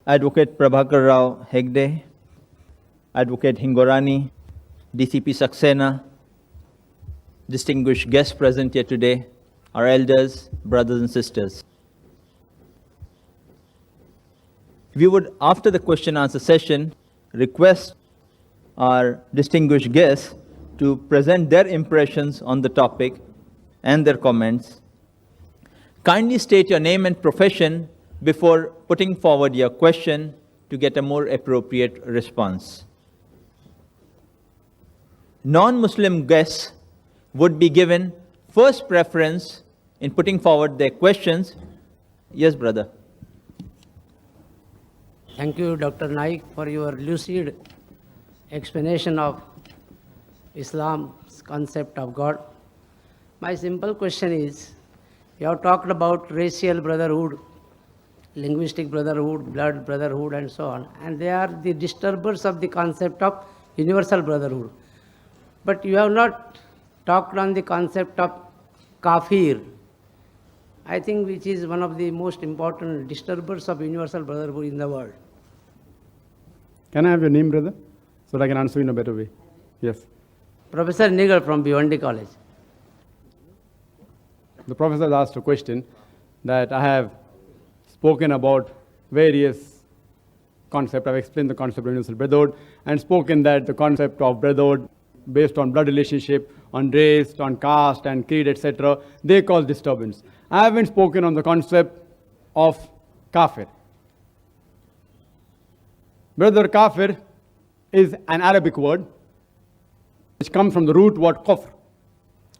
Advocate Prabhakar Rao Hegde, Advocate Hingorani, DCP Saxena, distinguished guests present here today, our elders, brothers and sisters. We would, after the question-answer session, request our distinguished guests to present their impressions on the topic and their comments. Kindly state your name and profession before putting forward your question to get a more appropriate response. Non-Muslim guests would be given first preference in putting forward their questions. Yes, brother. Thank you, Dr. Naik, for your lucid explanation of Islam's concept of God. My simple question is, you have talked about racial brotherhood, linguistic brotherhood, blood brotherhood, and so on, and they are the disturbers of the concept of universal brotherhood. But you have not talked on the concept of kafir, I think, which is one of the most important disturbers of universal brotherhood in the world. Can I have your name, brother, so that I can answer you in a better way? Yes. Professor Nigar from Bhiwandi College. The professor has asked a question that I have spoken about various concepts. I've explained the concept of universal brotherhood and spoken that the concept of brotherhood based on blood relationship, on race, on caste and creed, etc., they cause disturbance. I haven't spoken on the concept of kafir. Brother, kafir is an Arabic word which comes from the root word kufr,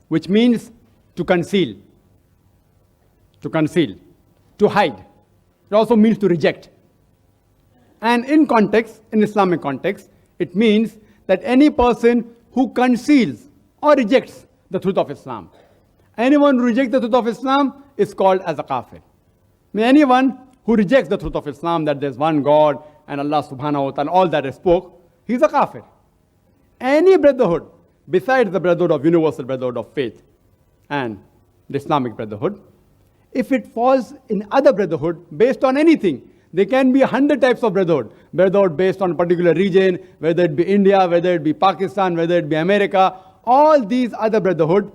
which means to conceal, to hide. It also means to reject. And in context, in Islamic context, it means that any person who conceals or rejects the truth of Islam. Anyone who rejects the truth of Islam is called as a kafir. Anyone who rejects the truth of Islam, that there's one God and Allah subhanahu wa ta'ala, all that I spoke, he's a kafir. Any brotherhood besides the brotherhood of universal brotherhood of faith and the Islamic brotherhood, if it falls in other brotherhood based on anything, there can be 100 types of brotherhood. Brotherhood based on a particular region, whether it be India, whether it be Pakistan, whether it be America, all these other brotherhood,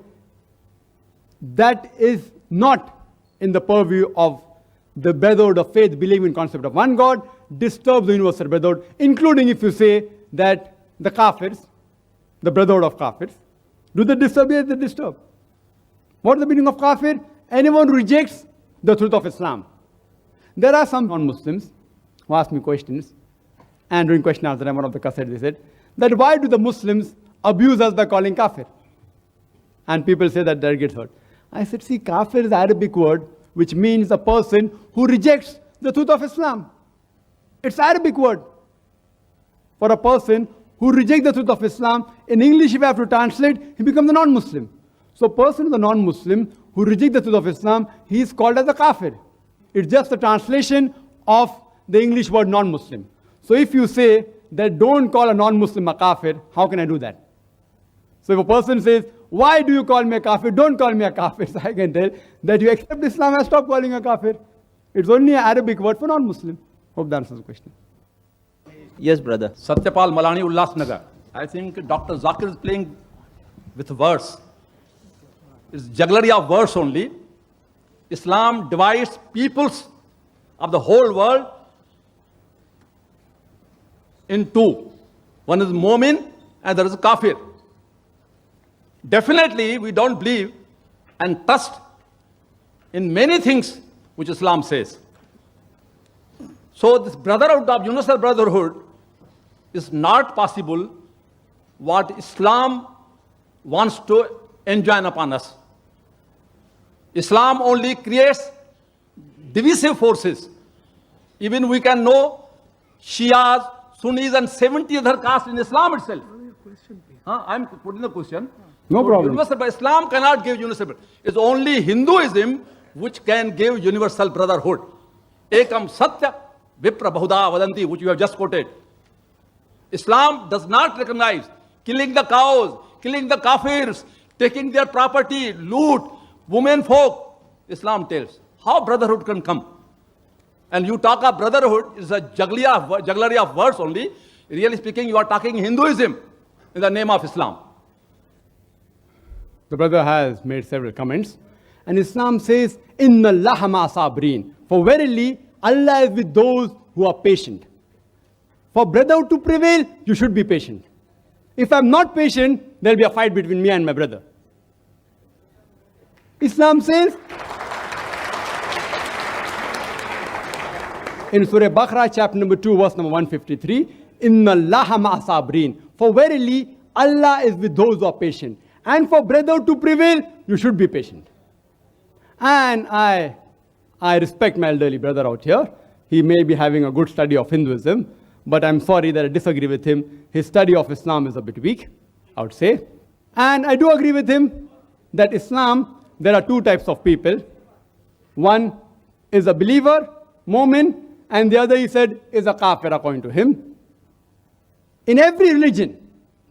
that is not in the purview of the brotherhood of faith, believing in concept of one God, disturbs the universal brotherhood, including if you say that the kafirs, the brotherhood of kafirs, do they disturb? Yes, they disturb. What is the meaning of kafir? Anyone who rejects the truth of Islam. There are some non-Muslims who ask me questions, and during question answer time, one of the cassettes, they said that why do the Muslims abuse us by calling kafir? And people say that they get hurt. I said, see, kafir is an Arabic word which means a person who rejects the truth of Islam. It's an Arabic word. For a person who rejects the truth of Islam, in English if I have to translate, he becomes a non-Muslim. So a person who is a non-Muslim who rejects the truth of Islam, he is called as a kafir. It's just a translation of the English word non-Muslim. So if you say that don't call a non-Muslim a kafir, how can I do that? So if a person says, why do you call me a kafir? Don't call me a kafir. So I can tell that you accept Islam and stop calling a kafir. It's only an Arabic word for non-Muslim. Hope that answers the question. Yes, brother. Satyapal Malani, Ullasnagar. I think Dr. Zakir is playing with verse. It's jugglery of verse only. Islam divides peoples of the whole world in two. One is Mu'min and there is Kafir. Definitely we don't believe and trust in many things which Islam says. So this brotherhood of universal brotherhood is not possible what Islam wants to enjoin upon us. Islam only creates divisive forces. Even we can know Shias, Sunnis and 70 other castes in Islam itself. I'm putting the question. No problem. Universal, but Islam cannot give universal. It's only Hinduism which can give universal brotherhood. Ekam Satya Vipra Bahuda Vadanti, which you have just quoted. Islam does not recognize killing the cows, killing the kafirs, taking their property, loot, women folk. Islam tells how brotherhood can come. and you talk of brotherhood, it's a jugglery of words only. Really speaking, you are talking Hinduism in the name of Islam. The brother has made several comments. And Islam says, Inna Allaha ma sabreen. For verily, Allah is with those who are patient. For brotherhood to prevail, you should be patient. If I'm not patient, there'll be a fight between me and my brother. Islam says, in Surah Baqarah, chapter number 2, verse number 153, Inna Allaha ma sabreen. For verily, Allah is with those who are patient. And for brotherhood to prevail, you should be patient. And I respect my elderly brother out here. He may be having a good study of Hinduism, but I'm sorry that I disagree with him. His study of Islam is a bit weak, I would say. And I do agree with him that Islam, there are two types of people. One is a believer, Mu'min, and the other, he said, is a kafir according to him. In every religion,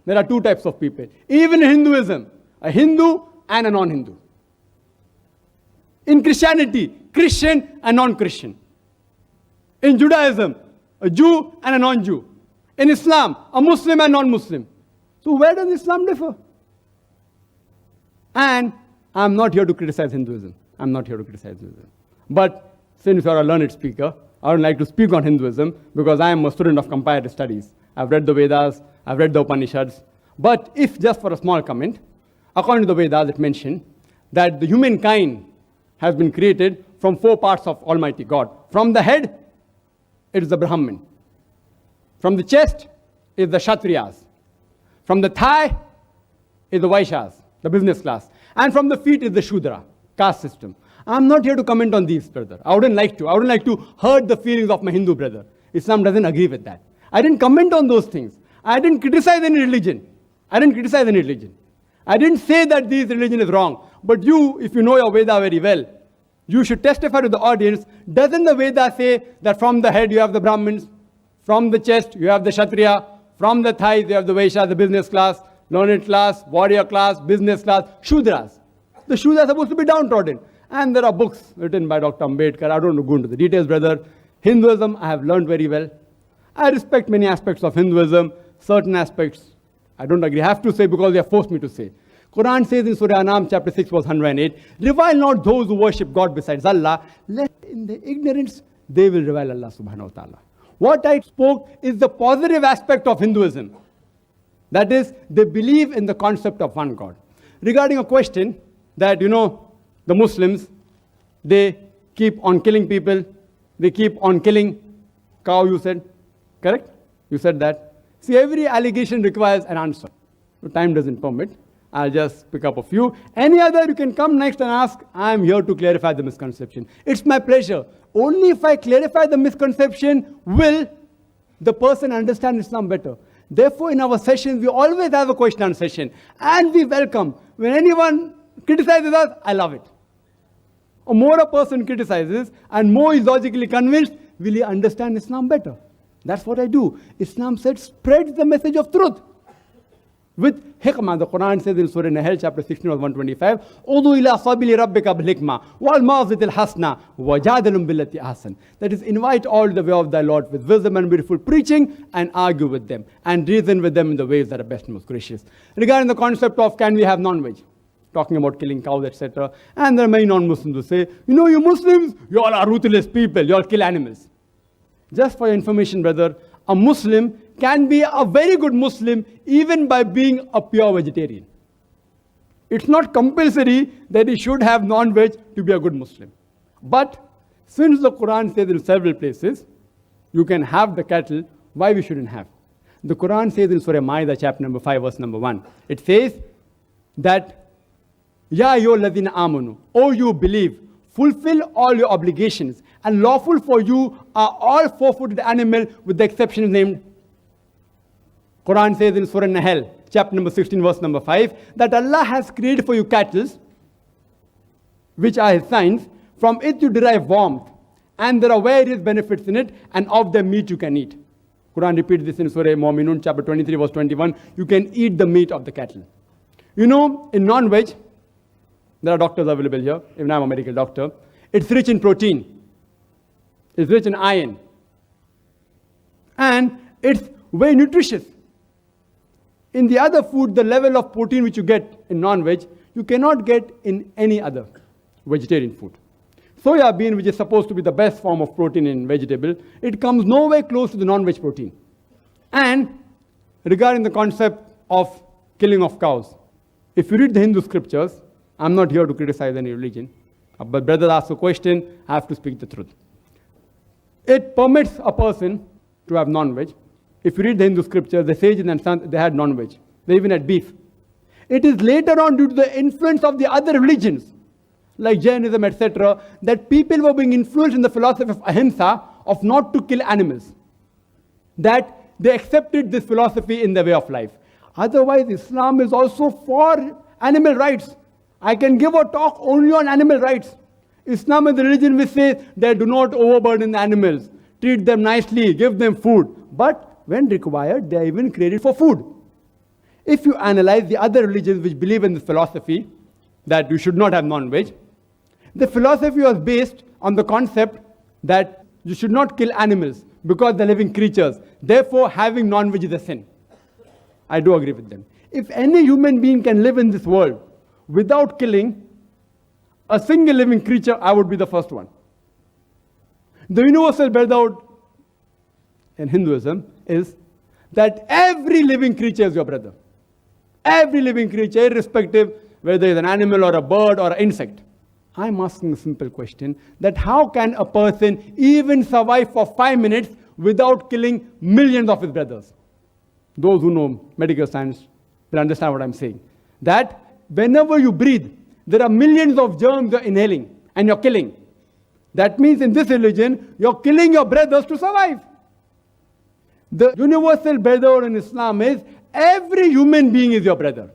there are two types of people. Even in Hinduism, a Hindu and a non-Hindu. In Christianity, Christian and non-Christian. In Judaism, a Jew and a non-Jew. In Islam, a Muslim and non-Muslim. So where does Islam differ? And I'm not here to criticize Hinduism. I'm not here to criticize Hinduism. But since you're a learned speaker, I would like to speak on Hinduism because I am a student of comparative studies. I've read the Vedas, I've read the Upanishads. But if just for a small comment, according to the Vedas, it mentioned that the humankind has been created from four parts of Almighty God. From the head, it is the Brahmin. From the chest is the Kshatriyas. From the thigh is the Vaishyas, the business class. And from the feet is the Shudra, caste system. I'm not here to comment on these, brother. I wouldn't like to. I wouldn't like to hurt the feelings of my Hindu brother. Islam doesn't agree with that. I didn't comment on those things. I didn't criticize any religion. I didn't say that this religion is wrong. But you, if you know your Veda very well, you should testify to the audience. Doesn't the Veda say that from the head you have the Brahmins, from the chest you have the Kshatriya, from the thighs you have the Vaishya, the business class, learned class, warrior class, business class, Shudras. The Shudras are supposed to be downtrodden. And there are books written by Dr. Ambedkar. I don't want to go into the details, brother. Hinduism, I have learned very well. I respect many aspects of Hinduism. Certain aspects, I don't agree. I have to say because they have forced me to say. Quran says in Surah Anam, chapter 6, verse 108, revile not those who worship God besides Allah, lest in their ignorance they will revile Allah subhanahu wa ta'ala. What I spoke is the positive aspect of Hinduism. That is, they believe in the concept of one God. Regarding a question that, the Muslims, they keep on killing people, they keep on killing cow, you said, correct? You said that. See, every allegation requires an answer. So time doesn't permit. I'll just pick up a few. Any other, you can come next and ask. I'm here to clarify the misconception. It's my pleasure. Only if I clarify the misconception will the person understand Islam better. Therefore, in our sessions, we always have a question and session. And we welcome. When anyone criticizes us, I love it. The more a person criticizes and more is logically convinced, will he understand Islam better? That's what I do. Islam said, spread the message of truth. With hikmah, the Quran says in Surah Nahl, chapter 16, verse 125, Udu ila sabili rabbika bil hikmah, wal ma'zitil hasna, wa jadalum billati ahsan. That is, invite all the way of thy Lord with wisdom and beautiful preaching, and argue with them, and reason with them in the ways that are best and most gracious. Regarding the concept of can we have non-veg, talking about killing cows, etc. And there are many non-Muslims who say, you Muslims, you all are ruthless people, you all kill animals. Just for your information, brother, a Muslim can be a very good Muslim even by being a pure vegetarian. It's not compulsory that he should have non-veg to be a good Muslim. But since the Quran says in several places, you can have the cattle, why we shouldn't have? The Quran says in Surah Ma'idah, chapter number 5, verse number 1, it says that, Ya ayyuhalladhina amanu, O you believe, fulfill all your obligations, and lawful for you are all four-footed animal with the exception named. Quran says in Surah Nahl, chapter number 16, verse number 5, that Allah has created for you cattle, which are His signs. From it you derive warmth, and there are various benefits in it, and of the meat you can eat. Quran repeats this in Surah Mu'minun, chapter 23, verse 21. You can eat the meat of the cattle. In non-veg, there are doctors available here, even I'm a medical doctor. It's rich in protein. It's rich in iron. And it's very nutritious. In the other food, the level of protein which you get in non-veg, you cannot get in any other vegetarian food. Soya bean, which is supposed to be the best form of protein in vegetable, it comes nowhere close to the non-veg protein. And regarding the concept of killing of cows, if you read the Hindu scriptures, I'm not here to criticize any religion, but brother asked a question, I have to speak the truth. It permits a person to have non-veg. If you read the Hindu scriptures, the sages and sons, they had non-veg. They even had beef. It is later on due to the influence of the other religions, like Jainism, etc., that people were being influenced in the philosophy of ahimsa, of not to kill animals, that they accepted this philosophy in their way of life. Otherwise, Islam is also for animal rights. I can give a talk only on animal rights. Islam is the religion which says that do not overburden the animals, treat them nicely, give them food. But when required, they are even created for food. If you analyze the other religions which believe in this philosophy, that you should not have non-veg, the philosophy was based on the concept that you should not kill animals because they're living creatures. Therefore, having non-veg is a sin. I do agree with them. If any human being can live in this world without killing a single living creature, I would be the first one. The universal brotherhood in Hinduism is that every living creature is your brother. Every living creature, irrespective whether it's an animal or a bird or an insect. I'm asking a simple question, that how can a person even survive for 5 minutes without killing millions of his brothers? Those who know medical science will understand what I'm saying. That whenever you breathe, there are millions of germs you're inhaling and you're killing. That means in this religion, you're killing your brothers to survive. The universal brotherhood in Islam is every human being is your brother.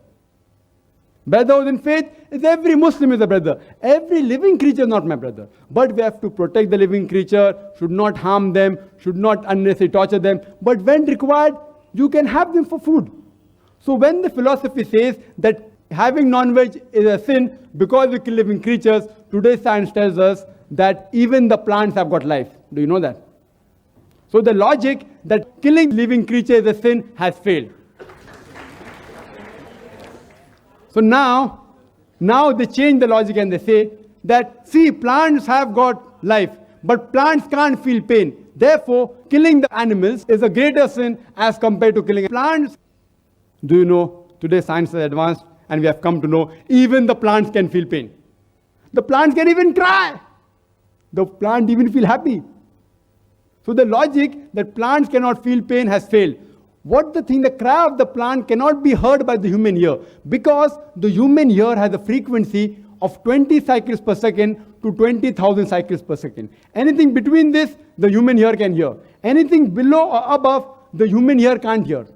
Brotherhood in faith is every Muslim is a brother. Every living creature is not my brother. But we have to protect the living creature, should not harm them, should not unnecessarily torture them. But when required, you can have them for food. So when the philosophy says that having non-veg is a sin because we kill living creatures, today's science tells us that even the plants have got life. Do you know that? So the logic that killing living creatures is a sin has failed. So now they change the logic and they say that, see, plants have got life, but plants can't feel pain. Therefore, killing the animals is a greater sin as compared to killing plants. Do you know, today science is advanced and we have come to know even the plants can feel pain. The plants can even cry. The plant even feel happy. So the logic that plants cannot feel pain has failed. The cry of the plant cannot be heard by the human ear, because the human ear has a frequency of 20 cycles per second to 20,000 cycles per second. Anything between this, the human ear can hear. Anything below or above, the human ear can't hear.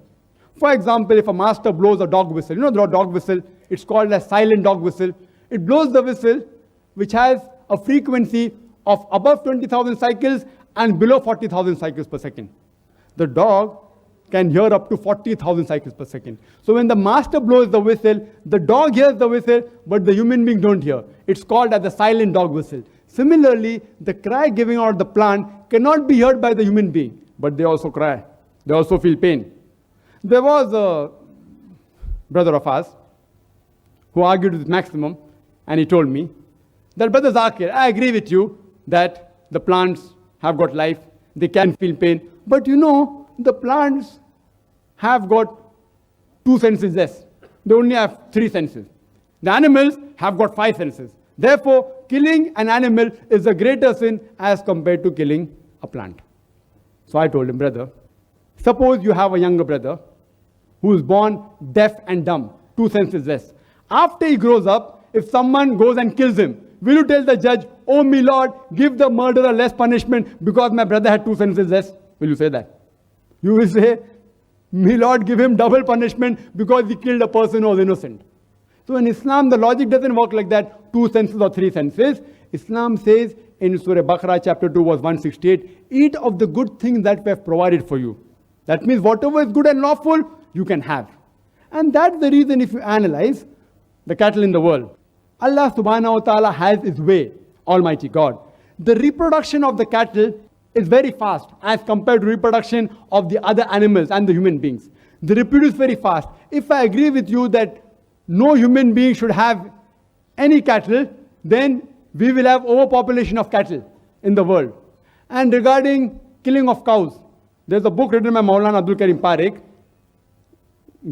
For example, if a master blows a dog whistle, you know the dog whistle, it's called a silent dog whistle. It blows the whistle, which has a frequency of above 20,000 cycles and below 40,000 cycles per second. The dog can hear up to 40,000 cycles per second. So when the master blows the whistle, the dog hears the whistle, but the human being don't hear. It's called as the silent dog whistle. Similarly, the cry giving out of the plant cannot be heard by the human being, but they also cry. They also feel pain. There was a brother of ours who argued with Maximum, and he told me that, Brother Zakir, I agree with you that the plants have got life, they can feel pain, but you know, the plants have got 2 senses less. They only have 3 senses. The animals have got 5 senses. Therefore, killing an animal is a greater sin as compared to killing a plant. So I told him, brother, suppose you have a younger brother who is born deaf and dumb, 2 senses less. After he grows up, if someone goes and kills him, will you tell the judge, oh my Lord, give the murderer less punishment because my brother had 2 senses less? Will you say that? You will say, may Lord give him double punishment because he killed a person who was innocent. So in Islam, the logic doesn't work like that, 2 senses or 3 senses. Islam says in Surah Baqarah chapter 2 verse 168, eat of the good things that we have provided for you. That means whatever is good and lawful, you can have. And that's the reason if you analyze the cattle in the world, Allah subhanahu wa ta'ala has His way, Almighty God. The reproduction of the cattle is very fast as compared to reproduction of the other animals and the human beings. They reproduce very fast. If I agree with you that no human being should have any cattle, then we will have overpopulation of cattle in the world. And regarding killing of cows, there's a book written by Maulana Abdul Karim Parekh,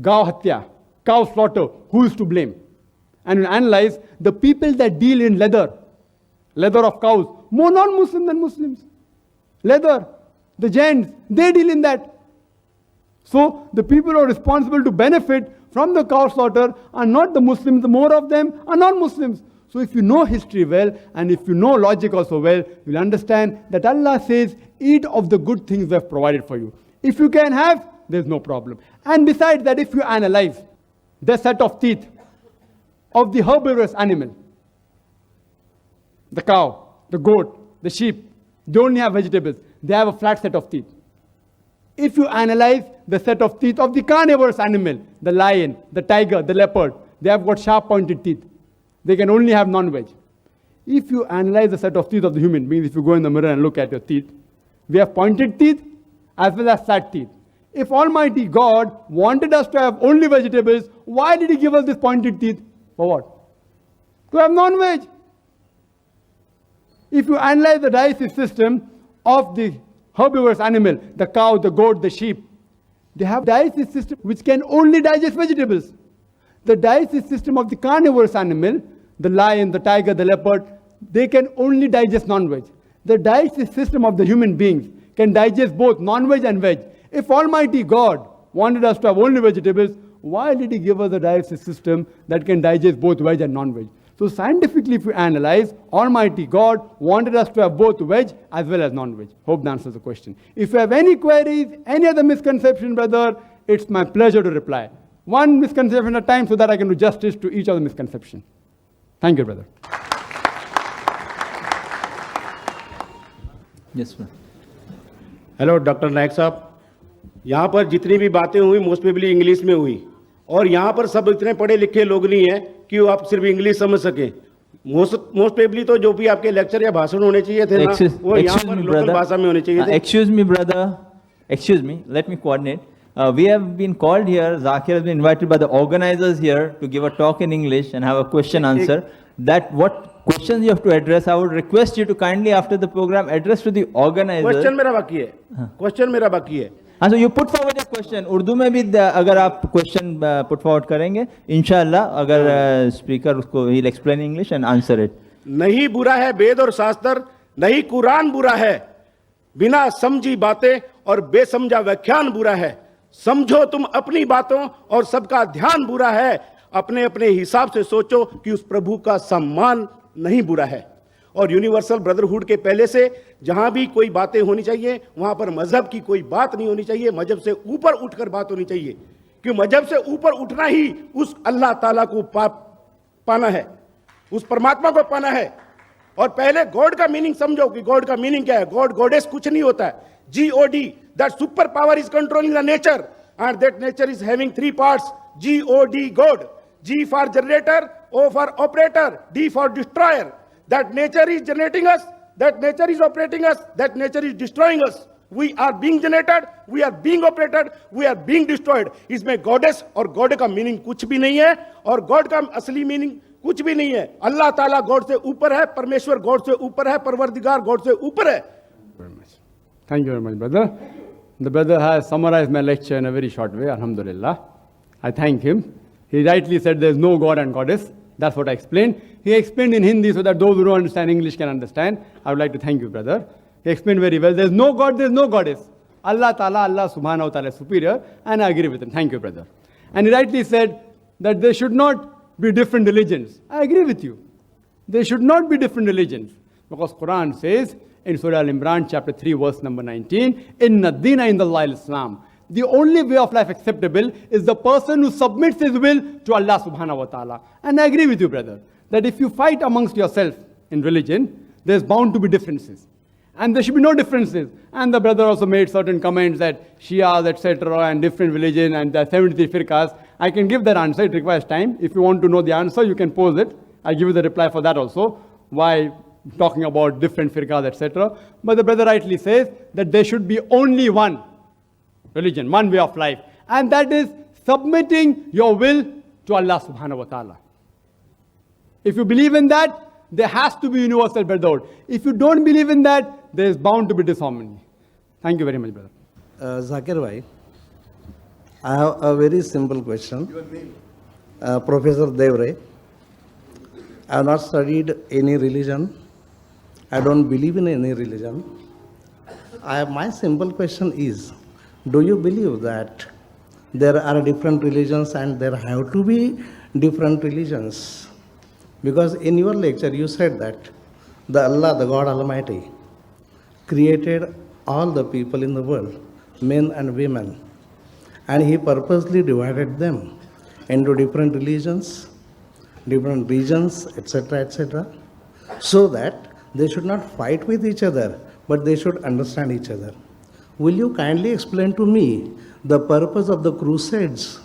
Gau Hatya, cow slaughter, who is to blame? And we analyze the people that deal in leather of cows, more non-Muslim than Muslims. Leather, the giants, they deal in that. So the people who are responsible to benefit from the cow slaughter are not the Muslims, more of them are non-Muslims. So if you know history well, and if you know logic also well, you'll understand that Allah says, eat of the good things we have provided for you. If you can have, there's no problem. And besides that, if you analyze the set of teeth of the herbivorous animal, the cow, the goat, the sheep, they only have vegetables. They have a flat set of teeth. If you analyze the set of teeth of the carnivorous animal, the lion, the tiger, the leopard, they have got sharp pointed teeth. They can only have non-veg. If you analyze the set of teeth of the human beings, if you go in the mirror and look at your teeth, we have pointed teeth as well as flat teeth. If Almighty God wanted us to have only vegetables, why did He give us this pointed teeth? For what? To have non-veg. If you analyze the digestive system of the herbivorous animal, the cow, the goat, the sheep, they have digestive system which can only digest vegetables. The digestive system of the carnivorous animal, the lion, the tiger, the leopard, they can only digest non-veg. The digestive system of the human beings can digest both non-veg and veg. If Almighty God wanted us to have only vegetables, why did He give us a digestive system that can digest both veg and non-veg? So scientifically, if you analyze, Almighty God wanted us to have both veg as well as non-veg. Hope that answers the question. If you have any queries, any other misconception, brother, it's my pleasure to reply. One misconception at a time so that I can do justice to each of the misconceptions. Thank you, brother. Yes, sir. Hello doctor Nayak साहब, यहाँ पर जितनी भी बातें हुई most probably English में हुई, और यहाँ पर सब इतने पढ़े लिखे लोग नहीं हैं कि वो आप सिर्फ इंग्लिश समझ सकें। मोस्ट प्रोबेबली तो जो भी आपके लेक्चर या भाषण होने चाहिए थे ना, वो यहाँ पर लोकल भाषा में होने चाहिए थे। Excuse me, brother. Excuse me. Let me coordinate. We have been called here. Zakir has been invited by the organizers here to give a talk in English and have a question answer. That what questions you have to address, I would request you to kindly after the program address to the organizer. Question मेरा बाकी है, question मेरा बाकी है। हाँ, so you put forward your question. Urdu में भी अगर आप question put forward करेंगे, इंशाल्लाह अगर speaker उसको he'll explain English and answer it. नहीं बुरा है वेद और शास्त्र, नहीं कुरान बुरा है, बिना समझी बातें और बेसमझा व्याख्यान बुरा है। समझो तुम अपनी बातों और सबका ध्यान बुरा है, अपने अपने हिसाब से सोचो कि उस प्रभु का सम्मान नहीं बुरा है। और यूनिवर्सल ब्रदरहुड के पहले से जहां भी कोई बातें होनी चाहिए, वहां पर मजहब की कोई बात नहीं होनी चाहिए, मजहब से ऊपर उठकर बात होनी चाहिए, क्योंकि मजहब से ऊपर उठना ही उस अल्लाह ताला को पाना है, उस परमात्मा को पाना है। और पहले गॉड का मीनिंग समझो कि गॉड का मीनिंग क्या है। गॉड गॉडेस कुछ नहीं होता है। GOD, that super power is controlling the nature, and that nature is having three parts. GOD, God. G for generator, O for operator, D for destroyer. That nature is generating us, that nature is operating us, that nature is destroying us. We are being generated, we are being operated, we are being destroyed. इसमें goddess और God का meaning कुछ भी नहीं है, और God का असली मीनिंग कुछ भी नहीं है। अल्लाह ताला गॉड से ऊपर है, परमेश्वर गॉड से ऊपर है, परवरदिगार गॉड से ऊपर है। Thank you very much, brother. The brother has summarized my lecture in a very short way, alhamdulillah. I thank him. He rightly said there is no God and goddess. That's what I explained. He explained in Hindi so that those who don't understand English can understand. I would like to thank you, brother. He explained very well. There is no God, there is no goddess. Allah Ta'ala, Allah Subhanahu wa Ta'ala is superior, and I agree with him. Thank you, brother. And he rightly said that there should not be different religions. I agree with you. There should not be different religions. Because Quran says in Surah Al-Imran, chapter 3, verse number 19, Inna Dina Indallahi al-Islam. The only way of life acceptable is the person who submits his will to Allah Subhanahu wa Ta'ala. And I agree with you, brother, that if you fight amongst yourself in religion, there's bound to be differences. And there should be no differences. And the brother also made certain comments that Shias, etc., and different religion, and the 73 firqas. I can give that answer. It requires time. If you want to know the answer, you can pose it. I'll give you the reply for that also. Why talking about different firqas, etc. But the brother rightly says that there should be only one religion, one way of life. And that is submitting your will to Allah subhanahu wa ta'ala. If you believe in that, there has to be universal brotherhood. If you don't believe in that, there is bound to be disharmony. Thank you very much, brother. Zakir bhai, I have a very simple question. Professor Devray, I have not studied any religion. I don't believe in any religion. My simple question is, do you believe that there are different religions and there have to be different religions? Because in your lecture you said that the Allah, the God Almighty, created all the people in the world, men and women, and He purposely divided them into different religions, different regions, etc., so that they should not fight with each other, but they should understand each other. Will you kindly explain to me the purpose of the crusades?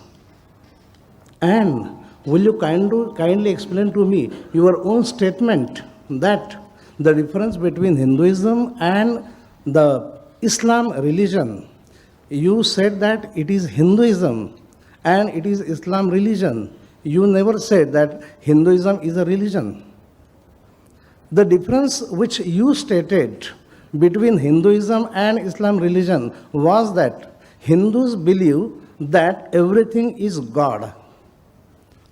And will you kindly explain to me your own statement that the difference between Hinduism and the Islam religion? You said that it is Hinduism and it is Islam religion. You never said that Hinduism is a religion. The difference which you stated between Hinduism and Islam religion was that Hindus believe that everything is God,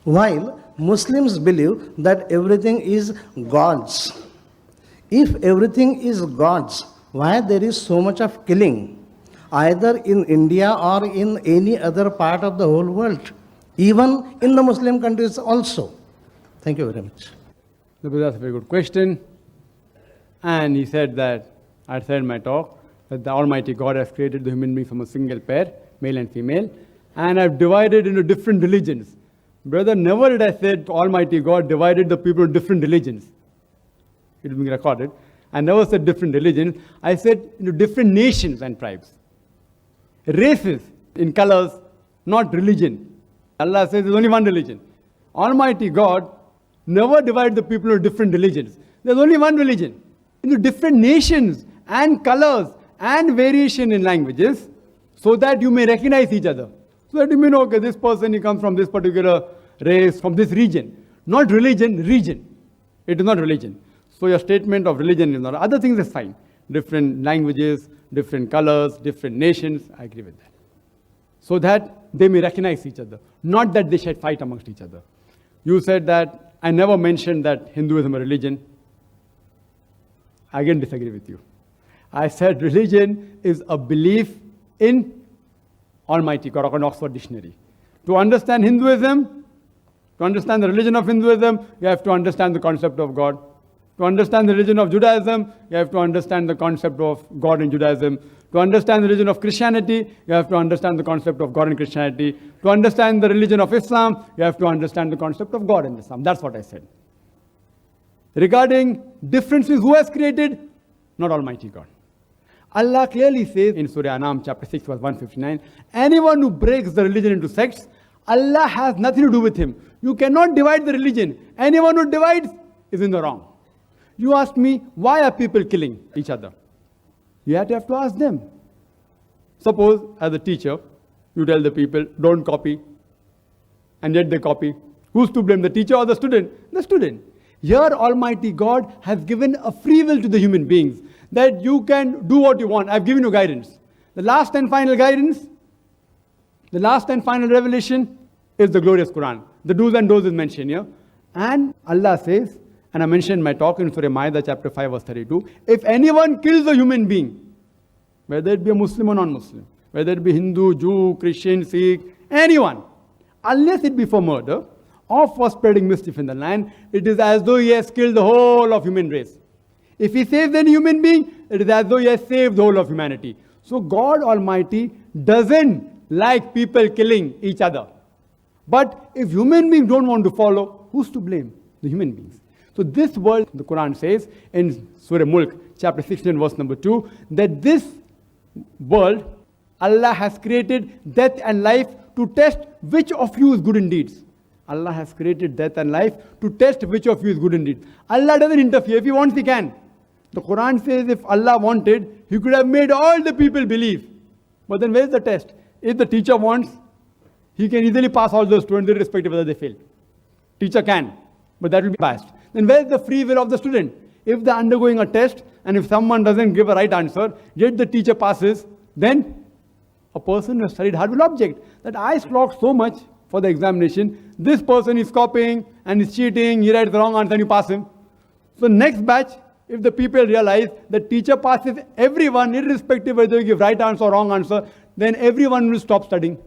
while Muslims believe that everything is God's. If everything is God's, why there is so much of killing, either in India or in any other part of the whole world, even in the Muslim countries also? Thank you very much. That's a very good question. And he said that, I said in my talk, that the Almighty God has created the human being from a single pair, male and female, and I've divided into different religions. Brother, never did I say Almighty God divided the people into different religions. It will be recorded. I never said different religions. I said into different nations and tribes. Races in colors, not religion. Allah says there's only one religion. Almighty God never divided the people into different religions. There's only one religion. Into different nations and colors and variation in languages, so that you may recognize each other. So that you may know, okay, this person, he comes from this particular race, from this region. Not religion, region. It is not religion. So your statement of religion is not. Other things is fine. Different languages, different colors, different nations, I agree with that. So that they may recognize each other. Not that they should fight amongst each other. You said that, I never mentioned that Hinduism is a religion. I again disagree with you. I said religion is a belief in Almighty God, according to Oxford Dictionary. To understand Hinduism, to understand the religion of Hinduism, you have to understand the concept of God. To understand the religion of Judaism, you have to understand the concept of God in Judaism. To understand the religion of Christianity, you have to understand the concept of God in Christianity. To understand the religion of Islam, you have to understand the concept of God in Islam. That's what I said. Regarding differences, who has created? Not Almighty God. Allah clearly says in Surah Anam chapter 6 verse 159, anyone who breaks the religion into sects, Allah has nothing to do with him. You cannot divide the religion. Anyone who divides is in the wrong. You asked me, why are people killing each other? You have to ask them. Suppose, as a teacher, you tell the people, don't copy, and yet they copy. Who's to blame, the teacher or the student? The student. Here, Almighty God has given a free will to the human beings, that you can do what you want. I've given you guidance. The last and final guidance, the last and final revelation is the glorious Quran. The do's and don'ts is mentioned here. And Allah says, and I mentioned in my talk in Surah Ma'idah chapter 5 verse 32, if anyone kills a human being, whether it be a Muslim or non-Muslim, whether it be Hindu, Jew, Christian, Sikh, anyone, unless it be for murder or for spreading mischief in the land, it is as though he has killed the whole of human race. If he saves any human being, it is as though he has saved the whole of humanity. So God Almighty doesn't like people killing each other. But if human beings don't want to follow, who's to blame? The human beings. So this world, the Quran says in Surah Mulk, chapter 16, verse number 2, that this world, Allah has created death and life to test which of you is good in deeds. Allah has created death and life to test which of you is good indeed. Allah doesn't interfere. If He wants, He can. The Quran says if Allah wanted, He could have made all the people believe. But then where's the test? If the teacher wants, he can easily pass all those students irrespective of whether they fail. Teacher can, but that will be biased. Then where's the free will of the student? If they're undergoing a test and if someone doesn't give a right answer, yet the teacher passes, then a person who has studied hard will object that I slog so much for the examination, this person is copying and is cheating, he writes the wrong answer and you pass him. So next batch, if the people realize that teacher passes everyone irrespective whether you give right answer or wrong answer, then everyone will stop studying.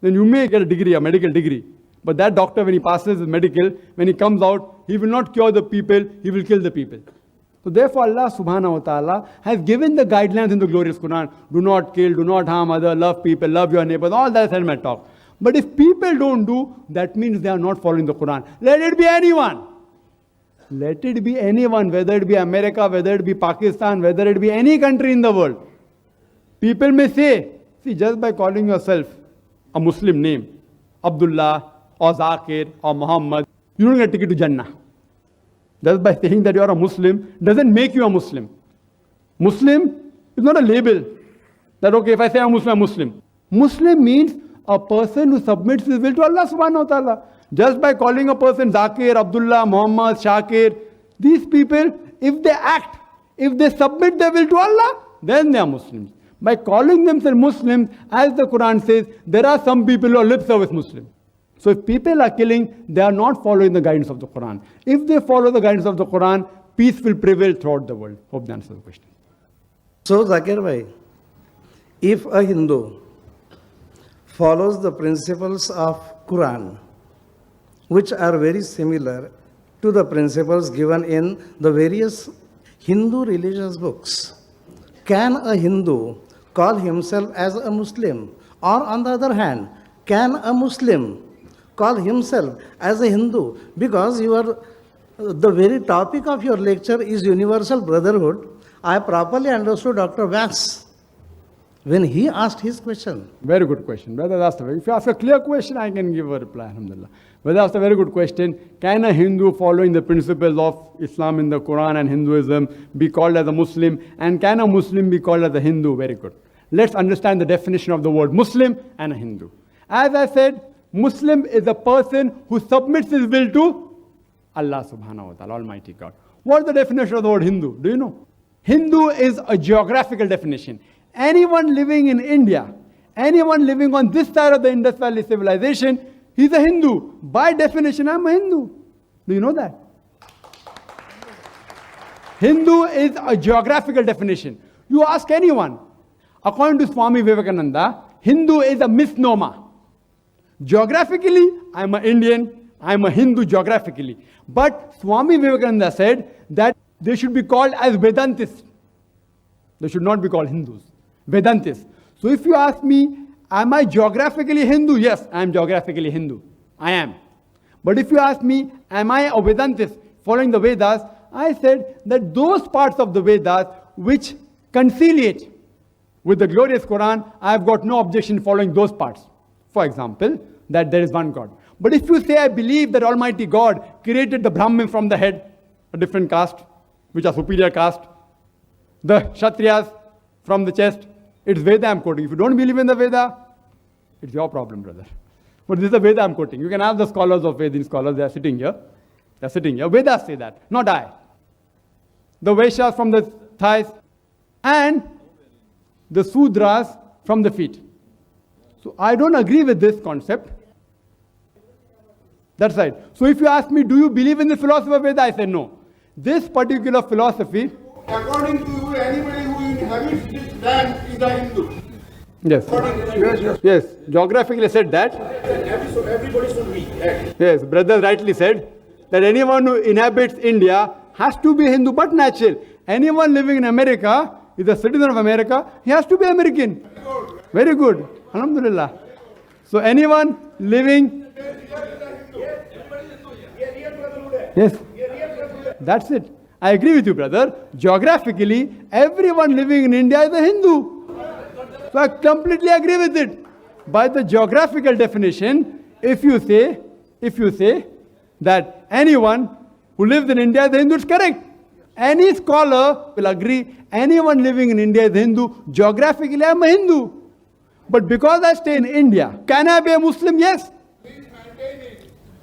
Then you may get a degree, a medical degree. But that doctor, when he passes his medical, when he comes out, he will not cure the people, he will kill the people. So therefore Allah subhanahu wa ta'ala has given the guidelines in the glorious Quran. Do not kill, do not harm others, love people, love your neighbors, all that is helmet talk. But if people don't do, that means they are not following the Quran. Let it be anyone. Let it be anyone, whether it be America, whether it be Pakistan, whether it be any country in the world. People may say, see, just by calling yourself a Muslim name, Abdullah or Zakir or Muhammad, you don't get a ticket to Jannah. Just by saying that you are a Muslim doesn't make you a Muslim. Muslim is not a label that, okay, if I say I'm Muslim, I'm Muslim. Muslim means a person who submits his will to Allah subhanahu wa ta'ala. Just by calling a person Zakir, Abdullah, Muhammad, Shakir, these people, if they act, if they submit their will to Allah, then they are Muslims. By calling themselves Muslims, as the Quran says, there are some people who are lip service Muslims. So if people are killing, they are not following the guidance of the Quran. If they follow the guidance of the Quran, peace will prevail throughout the world. Hope that answers the question. So, Zakir bhai, if a Hindu follows the principles of Quran, which are very similar to the principles given in the various Hindu religious books, can a Hindu call himself as a Muslim? Or on the other hand, can a Muslim call himself as a Hindu? Because the very topic of your lecture is universal brotherhood. I properly understood Dr. Vance when he asked his question. Very good question. Brother asked if you ask a clear question, I can give a reply, alhamdulillah. Brother asked a very good question. Can a Hindu following the principles of Islam in the Quran and Hinduism be called as a Muslim? And can a Muslim be called as a Hindu? Very good. Let's understand the definition of the word Muslim and a Hindu. As I said, Muslim is a person who submits his will to Allah subhanahu wa ta'ala, Almighty God. What is the definition of the word Hindu? Do you know? Hindu is a geographical definition. Anyone living in India, anyone living on this side of the Indus Valley civilization, he's a Hindu. By definition, I'm a Hindu. Do you know that? Hindu is a geographical definition. You ask anyone. According to Swami Vivekananda, Hindu is a misnomer. Geographically, I'm an Indian, I'm a Hindu geographically. But Swami Vivekananda said that they should be called as Vedantists. They should not be called Hindus. Vedantists. So if you ask me, am I geographically Hindu? Yes, I am geographically Hindu. I am. But if you ask me, am I a Vedantist following the Vedas? I said that those parts of the Vedas which conciliate with the glorious Quran, I have got no objection following those parts. For example, that there is one God. But if you say, I believe that Almighty God created the Brahmin from the head, a different caste, which are superior caste, the Kshatriyas from the chest, it's Veda I'm quoting. If you don't believe in the Veda, it's your problem, brother. But this is the Veda I'm quoting. You can ask the scholars of Vedin scholars, they are sitting here. They are sitting here. Vedas say that, not I. The Vaishyas from the thighs and the Sudras from the feet. So I don't agree with this concept. That's right. So if you ask me, do you believe in the philosophy of Veda? I say no. This particular philosophy. According to you, anybody who inhabits this land is a Hindu. Yes. Yes. Geographically said that. So everybody should be. Yes. Brother rightly said that anyone who inhabits India has to be Hindu, but natural. Anyone living in America is a citizen of America. He has to be American. Very good. Alhamdulillah. So anyone living. Yes. That's it. I agree with you, brother. Geographically, everyone living in India is a Hindu. So I completely agree with it. By the geographical definition, if you say if you say that anyone who lives in India is a Hindu, it's correct. Any scholar will agree, anyone living in India is a Hindu. Geographically, I'm a Hindu. But because I stay in India, can I be a Muslim? Yes.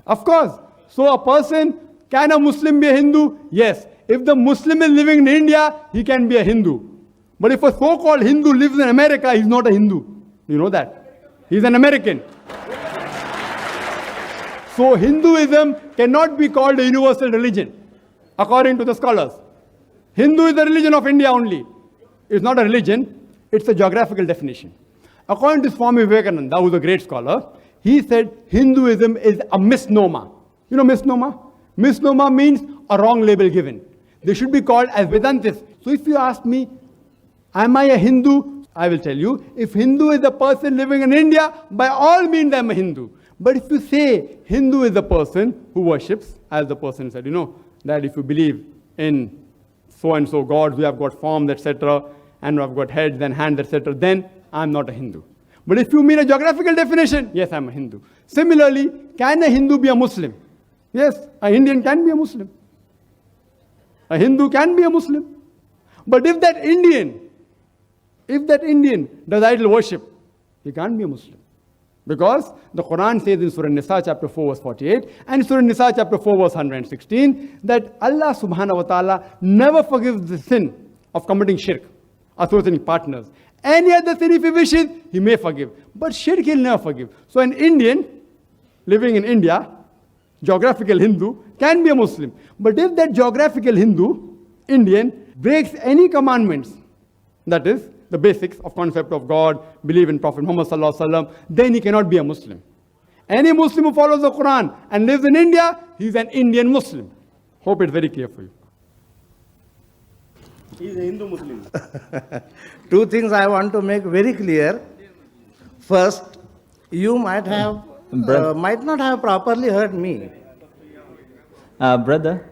Of course. So a person, can a Muslim be a Hindu? Yes. If the Muslim is living in India, he can be a Hindu. But if a so-called Hindu lives in America, he's not a Hindu. You know that? He's an American. So Hinduism cannot be called a universal religion, according to the scholars. Hindu is the religion of India only. It's not a religion, it's a geographical definition. According to Swami Vivekananda, who is a great scholar, he said Hinduism is a misnomer. You know misnomer? Misnomer means a wrong label given. They should be called as Vedantists. So if you ask me, am I a Hindu? I will tell you, if Hindu is a person living in India, by all means I'm a Hindu. But if you say Hindu is a person who worships, as the person said, that if you believe in so-and-so gods who have got forms, etc., and who have got heads and hands, etc., then I'm not a Hindu. But if you mean a geographical definition, yes, I'm a Hindu. Similarly, can a Hindu be a Muslim? Yes, an Indian can be a Muslim. A Hindu can be a Muslim. But if that Indian does idol worship, he can't be a Muslim. Because the Quran says in Surah Nisa chapter 4 verse 48 and Surah Nisa chapter 4 verse 116 that Allah subhanahu wa ta'ala never forgives the sin of committing shirk, associating partners. Any other sin if he wishes, he may forgive. But shirk he'll never forgive. So an Indian living in India, geographical Hindu, can be a Muslim. But if that geographical Hindu, Indian, breaks any commandments, that is, the basics of concept of God, believe in Prophet Muhammad sallallahu alaihi wasallam, then he cannot be a Muslim. Any Muslim who follows the Quran and lives in India, he's an Indian Muslim. Hope it's very clear for you. He's a Hindu Muslim. Two things I want to make very clear. First, you might not have properly heard me. Brother,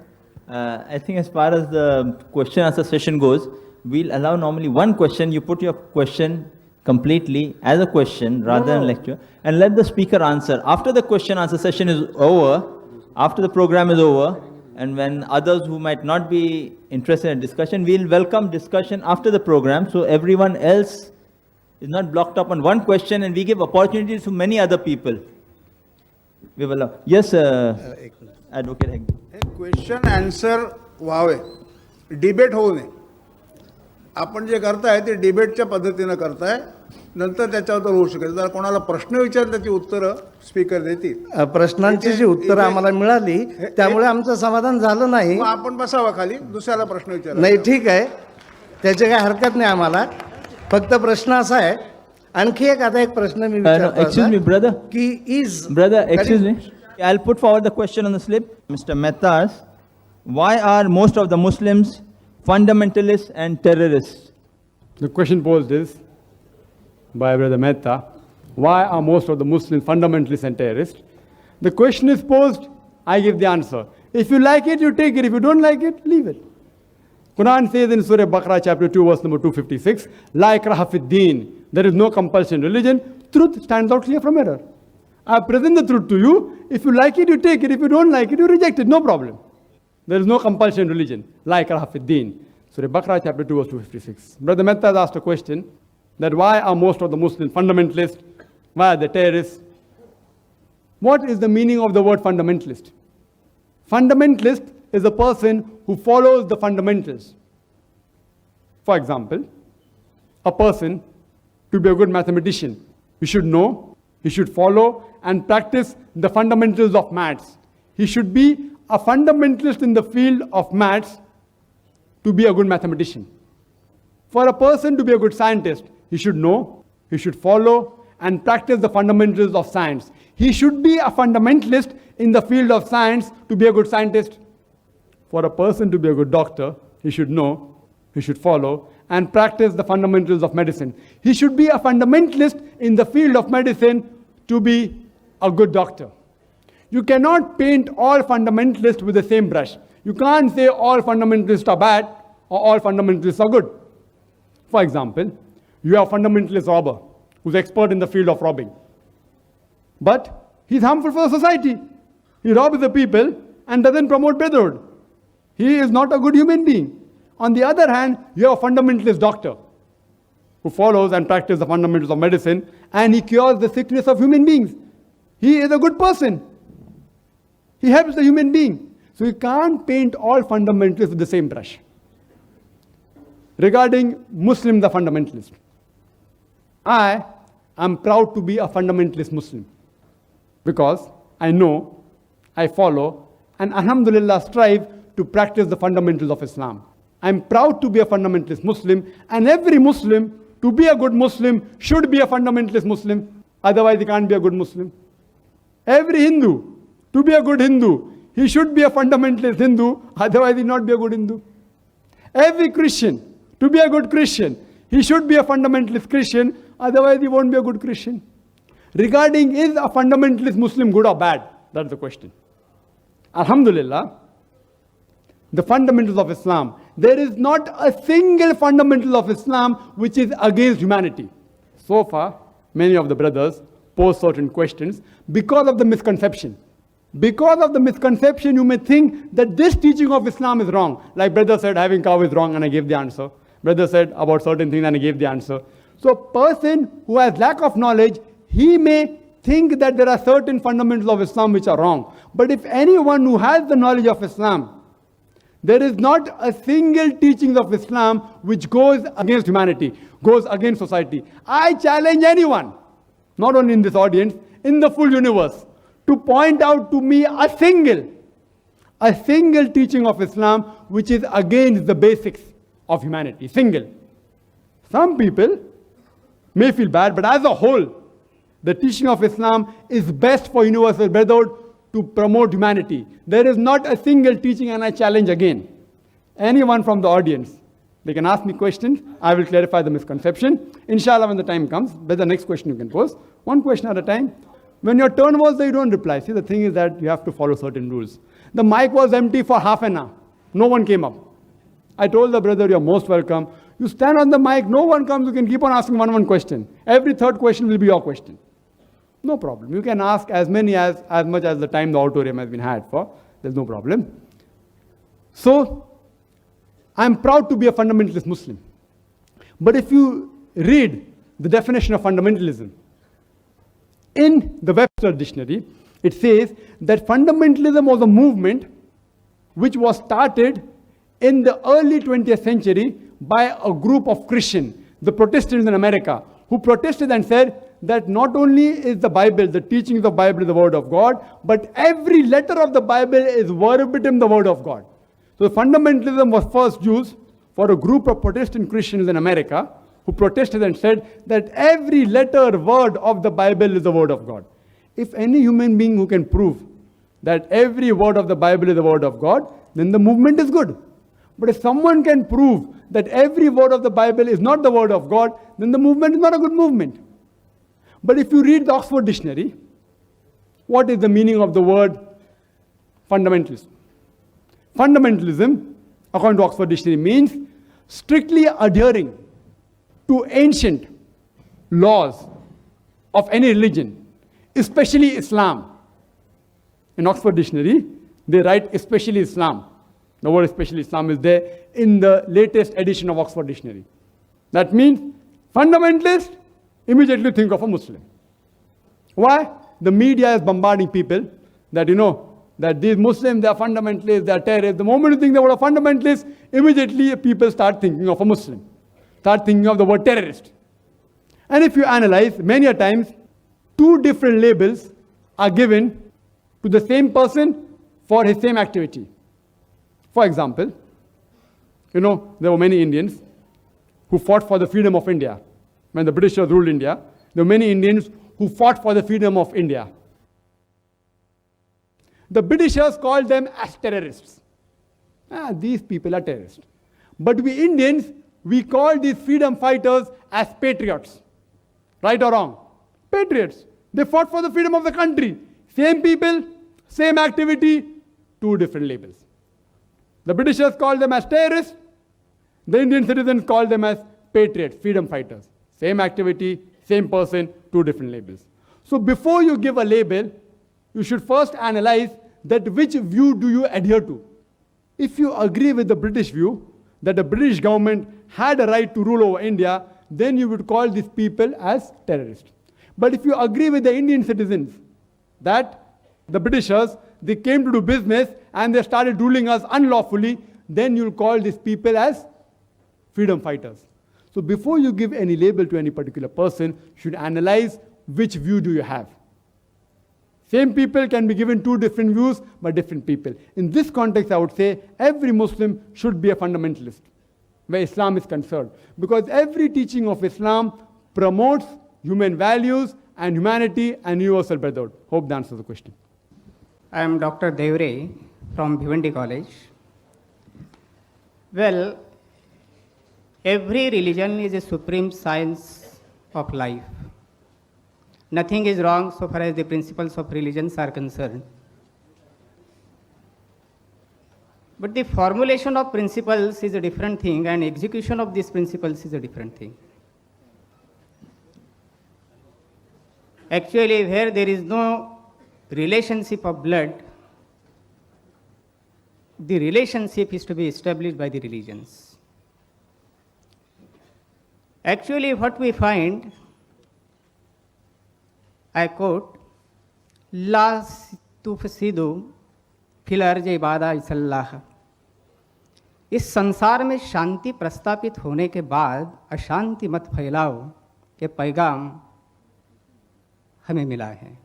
I think as far as the question answer session goes, we'll allow normally one question. You put your question completely as a question rather than lecture, and let the speaker answer. After the question answer session is over, after the program is over, and when others who might not be interested in discussion, we'll welcome discussion after the program, so everyone else is not blocked up on one question, and we give opportunities to many other people. We will allow. Yes, Advocate Hegde. Question answer व्हावे, debate होऊ नये. आपण जे करताय ते डिबेटच्या पद्धतीनं करताय, नंतर त्याच्यावर होऊ शकेल. जर कोणाला प्रश्न विचारले त्याची उत्तरं स्पीकर देतील. प्रश्नांची जी उत्तरं आम्हाला मिळाली त्यामुळे आमचं समाधान झालं नाही. मग आपण बसावं खाली, दुसऱ्याला प्रश्न विचारा. नाही ठीक आहे, त्याची काही हरकत नाही आम्हाला. फक्त प्रश्न असा आहे, आणखी एक प्रश्न मी विचारतो. Excuse me, brother. Brother, excuse me. I'll put forward the question on the slip. Mr. Mehta asks, why are most of the Muslims fundamentalists and terrorists? The question posed is by Brother Mehta, why are most of the Muslims fundamentalists and terrorists? The question is posed, I give the answer. If you like it, you take it. If you don't like it, leave it. Quran says in Surah Baqarah chapter 2 verse number 256, La ikraha fid deen. There is no compulsion in religion. Truth stands out clear from error. I present the truth to you. If you like it, you take it. If you don't like it, you reject it. No problem. There is no compulsion in religion. La ikraha fid deen. Surah Baqarah chapter 2 verse 256. Brother Mehta has asked a question that why are most of the Muslims fundamentalists? Why are they terrorists? What is the meaning of the word fundamentalist? Fundamentalist is a person who follows the fundamentals. For example, a person, to be a good mathematician, he should know, he should follow and practice the fundamentals of maths. He should be a fundamentalist in the field of maths to be a good mathematician. For a person to be a good scientist, he should know, he should follow and practice the fundamentals of science. He should be a fundamentalist in the field of science to be a good scientist. For a person to be a good doctor, he should know, he should follow and practice the fundamentals of medicine. He should be a fundamentalist in the field of medicine to be a good doctor. You cannot paint all fundamentalists with the same brush. You can't say all fundamentalists are bad or all fundamentalists are good. For example, you have a fundamentalist robber who's expert in the field of robbing. But he's harmful for the society. He robs the people and doesn't promote brotherhood. He is not a good human being. On the other hand, you have a fundamentalist doctor who follows and practices the fundamentals of medicine, and he cures the sickness of human beings. He is a good person. He helps the human being. So you can't paint all fundamentalists with the same brush. Regarding Muslim, the fundamentalist, I am proud to be a fundamentalist Muslim because I know, I follow, and alhamdulillah strive to practice the fundamentals of Islam. I am proud to be a fundamentalist Muslim, and every Muslim, to be a good Muslim, should be a fundamentalist Muslim. Otherwise, he can't be a good Muslim. Every Hindu, to be a good Hindu, he should be a fundamentalist Hindu. Otherwise, he will not be a good Hindu. Every Christian, to be a good Christian, he should be a fundamentalist Christian. Otherwise, he won't be a good Christian. Regarding is a fundamentalist Muslim good or bad? That's the question. Alhamdulillah, the fundamentals of Islam, there is not a single fundamental of Islam which is against humanity. So far, many of the brothers pose certain questions because of the misconception. Because of the misconception, you may think that this teaching of Islam is wrong. Like brother said, having cow is wrong, and I gave the answer. Brother said about certain things, and I gave the answer. So a person who has lack of knowledge, he may think that there are certain fundamentals of Islam which are wrong. But if anyone who has the knowledge of Islam, there is not a single teaching of Islam which goes against humanity, goes against society. I challenge anyone, not only in this audience, in the full universe, to point out to me a single teaching of Islam which is against the basics of humanity. Single. Some people may feel bad, but as a whole, the teaching of Islam is best for universal brotherhood to promote humanity. There is not a single teaching, and I challenge again. Anyone from the audience, they can ask me questions. I will clarify the misconception. Inshallah, when the time comes, but the next question you can pose. One question at a time. When your turn was there, you don't reply. See, the thing is that you have to follow certain rules. The mic was empty for half an hour. No one came up. I told the brother, you're most welcome. You stand on the mic, no one comes, you can keep on asking one question. Every third question will be your question. No problem. You can ask as much as the time the auditorium has been had for. There's no problem. So, I'm proud to be a fundamentalist Muslim. But if you read the definition of fundamentalism, in the Webster Dictionary, it says that fundamentalism was a movement which was started in the early 20th century by a group of Christians, the Protestants in America, who protested and said that not only is the Bible, the teaching of the Bible is the Word of God, but every letter of the Bible is verbatim the Word of God. So fundamentalism was first used for a group of Protestant Christians in America who protested and said that every letter, word of the Bible is the Word of God. If any human being who can prove that every word of the Bible is the Word of God, then the movement is good. But if someone can prove that every word of the Bible is not the Word of God, then the movement is not a good movement. But if you read the Oxford Dictionary, what is the meaning of the word fundamentalism? Fundamentalism, according to Oxford Dictionary, means strictly adhering to ancient laws of any religion, especially Islam. In Oxford Dictionary, they write especially Islam. The word especially Islam is there in the latest edition of Oxford Dictionary. That means fundamentalist, immediately think of a Muslim. Why? The media is bombarding people that, that these Muslims, they are fundamentalists, they are terrorists. The moment you think the word of fundamentalist, immediately people start thinking of a Muslim. Start thinking of the word terrorist. And if you analyze, many a times, two different labels are given to the same person for his same activity. For example, there were many Indians who fought for the freedom of India. When the Britishers ruled India, there were many Indians who fought for the freedom of India. The Britishers called them as terrorists. These people are terrorists. But we Indians, we call these freedom fighters as patriots. Right or wrong? Patriots. They fought for the freedom of the country. Same people, same activity, two different labels. The Britishers called them as terrorists. The Indian citizens called them as patriots, freedom fighters. Same activity, same person, two different labels. So before you give a label, you should first analyze that which view do you adhere to? If you agree with the British view, that the British government had a right to rule over India, then you would call these people as terrorists. But if you agree with the Indian citizens that the Britishers, they came to do business and they started ruling us unlawfully, then you'll call these people as freedom fighters. So before you give any label to any particular person, you should analyze which view do you have. Same people can be given two different views by different people. In this context, I would say every Muslim should be a fundamentalist where Islam is concerned. Because every teaching of Islam promotes human values and humanity and universal brotherhood. Hope that answers the question. I am Dr. Devre from Bhiwandi College. Well, every religion is a supreme science of life. Nothing is wrong so far as the principles of religions are concerned. But the formulation of principles is a different thing, and execution of these principles is a different thing. Actually, where there is no relationship of blood, the relationship is to be established by the religions. Actually, what we find, I quote, La tufsidu fil arji ibada isallah. इस संसार में शांति प्रस्तापित होने के बाद अशांति मत फैलाओ के पैगाम हमें मिला है.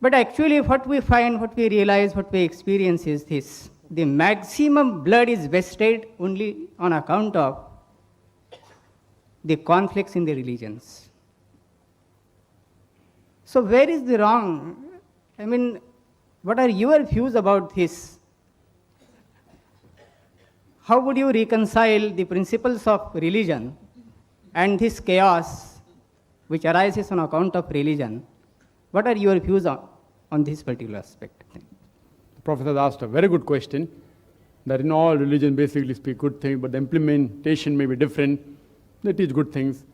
But actually what we find, what we realize, what we experience is this: the maximum blood is wasted only on account of the conflicts in the religions. So where is the wrong? I mean, what are your views about this? How would you reconcile the principles of religion and this chaos which arises on account of religion? What are your views on this particular aspect? The Professor asked a very good question, that in all religion basically speak good things, but the implementation may be different. They teach good things.